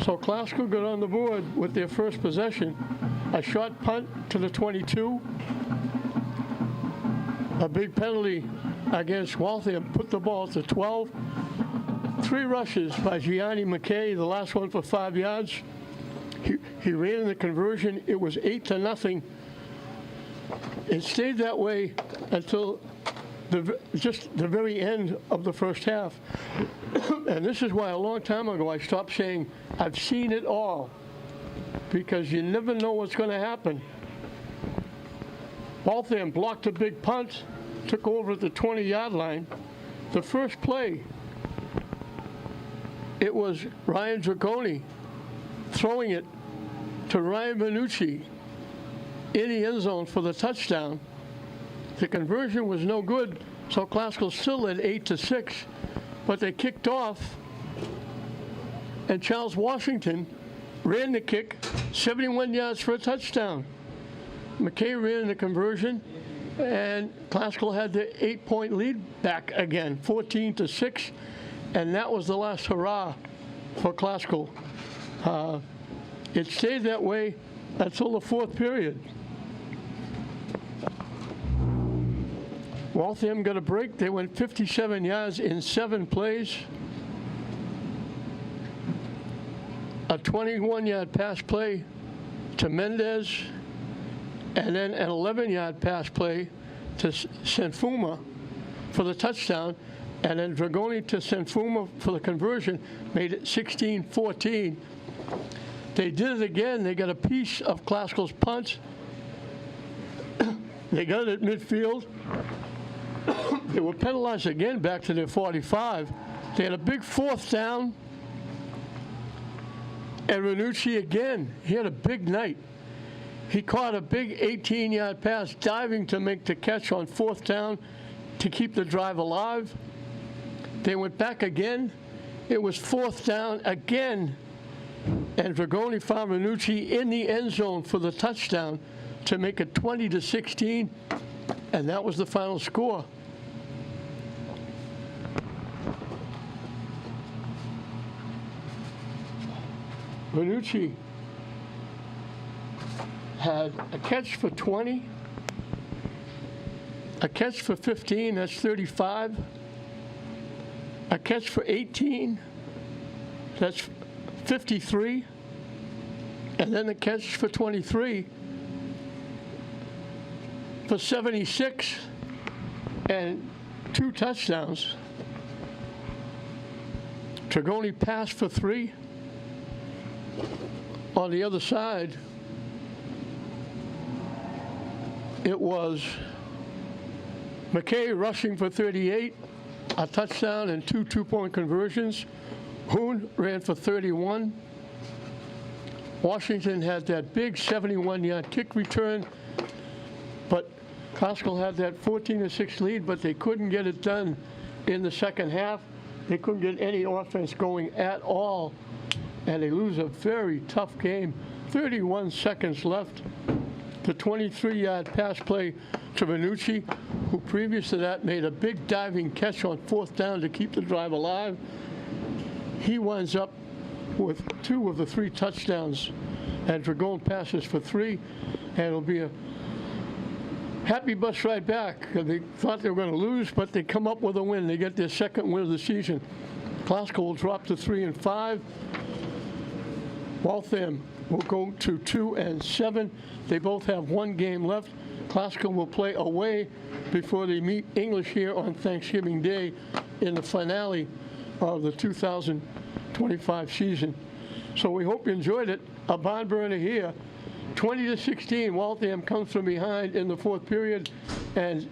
So Glasgow got on the board with their first possession. A short punt to the 22. A big penalty against Waltham put the ball to 12. 3 rushes by Gianni McKay, the last one for 5 yards. He ran in the conversion. It was 8-0. It stayed that way until just the very end of the first half. And this is why a long time ago I stopped saying, I've seen it all, because you never know what's going to happen. Waltham blocked a big punt, took over at the 20-yard line. The first play, it was Ryan Dragoni throwing it to Ryan Ranucci in the end zone for the touchdown. The conversion was no good, so Glasgow still led 8-6, but they kicked off, and Charles Washington ran the kick, 71 yards for a touchdown. McKay ran the conversion, and Glasgow had the 8-point lead back again, 14-6, and that was the last hurrah for Glasgow. It stayed that way until the 4th period. Waltham got a break. They went 57 yards in 7 plays. A 21-yard pass play to Mendez, and then an 11-yard pass play to Senfuma for the touchdown, and then Dragoni to Senfuma for the conversion, made it 16-14. They did it again. They got a piece of Glasgow's punt, They got it at midfield. They were penalized again back to their 45. They had a big fourth down. And Ranucci again, he had a big night. He caught a big 18-yard pass, diving to make the catch on fourth down to keep the drive alive. They went back again. It was fourth down again. And Dragoni found Ranucci in the end zone for the touchdown to make it 20-16. And that was the final score. Ranucci had a catch for 20, a catch for 15, that's 35, a catch for 18, that's 53, and then a catch for 23 for 76 and 2 touchdowns. Dragoni passed for 3. On the other side, it was McKay rushing for 38, a touchdown and 2 two-point conversions. Hoon ran for 31. Washington had that big 71-yard kick return, but Costco had that 14-6 lead, but they couldn't get it done in the second half. They couldn't get any offense going at all, and they lose a very tough game. 31 seconds left. The 23-yard pass play to Ranucci, who previous to that made a big diving catch on fourth down to keep the drive alive. He winds up with 2 of the 3 touchdowns, and Dragone passes for 3, and it'll be a happy bus ride back. They thought they were going to lose, but they come up with a win. They get their second win of the season. Glasgow will drop to 3-5. Waltham will go to 2-7. They both have 1 game left. Glasgow will play away before they meet English here on Thanksgiving Day in the finale of the 2025 season. So we hope you enjoyed it. A barn burner here. 20-16, Waltham comes from behind in the 4th period, and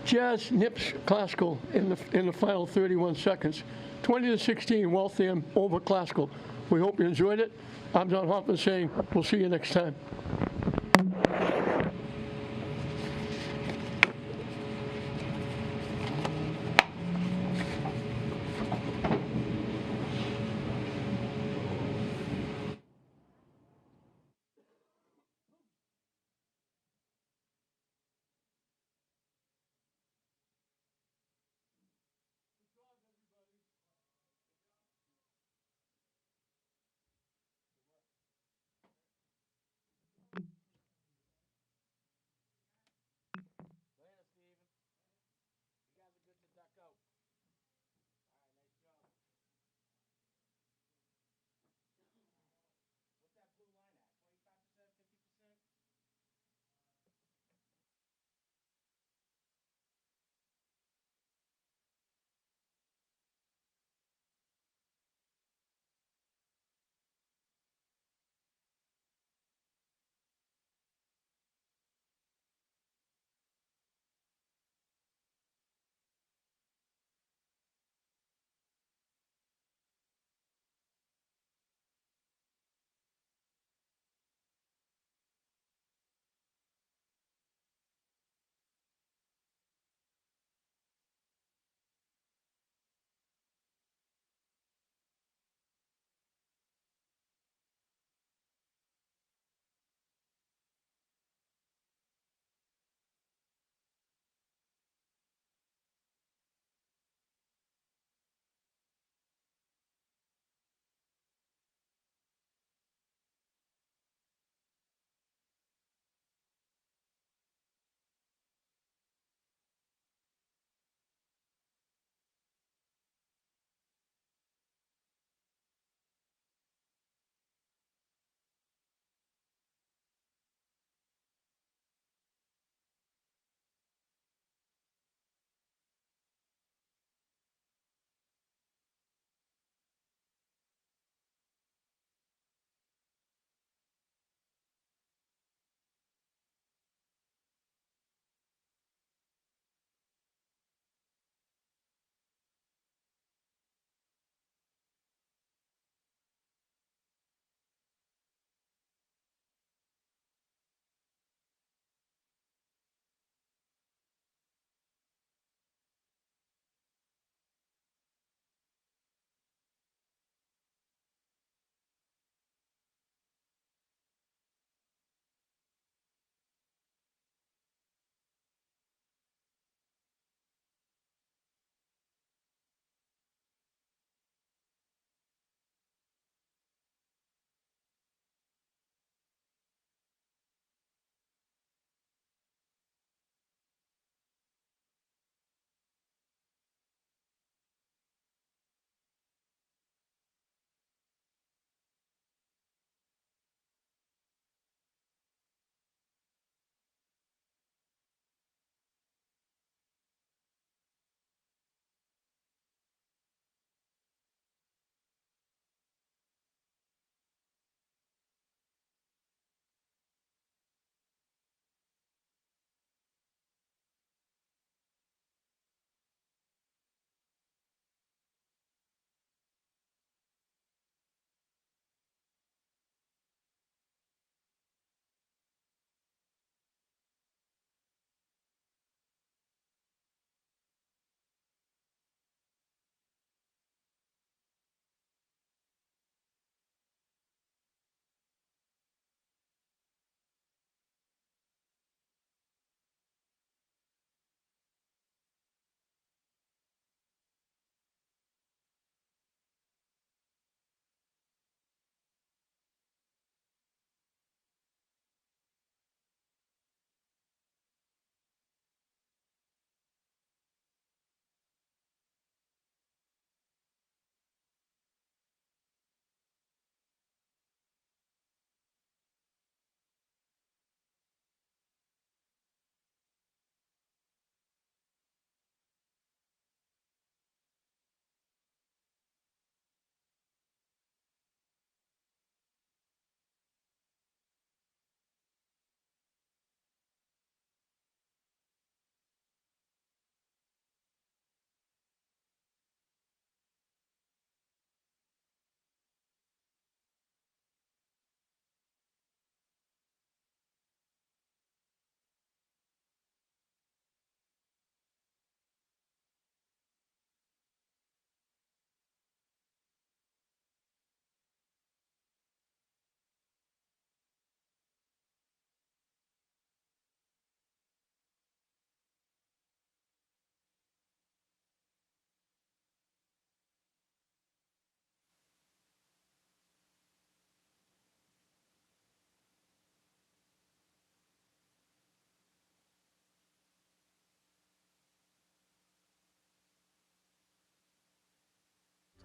just nips Glasgow in the final 31 seconds. 20-16, Waltham over Glasgow. We hope you enjoyed it. I'm John Hoffman saying we'll see you next time.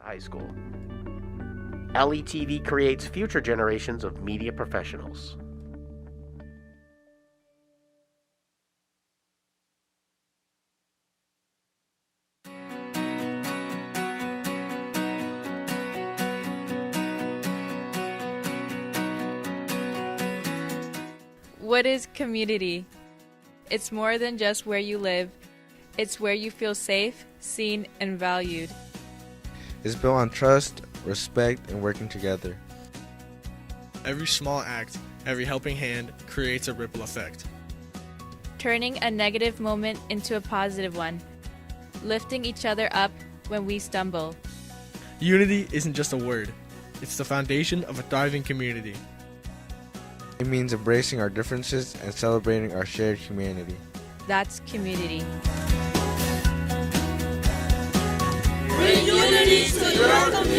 High School. LETV creates future generations of media professionals. What is community? It's more than just where you live. It's where you feel safe, seen, and valued. It's built on trust, respect, and working together. Every small act, every helping hand creates a ripple effect. Turning a negative moment into a positive one. Lifting each other up when we stumble. Unity isn't just a word. It's the foundation of a thriving community. It means embracing our differences and celebrating our shared humanity. That's community. Bring unity to your community.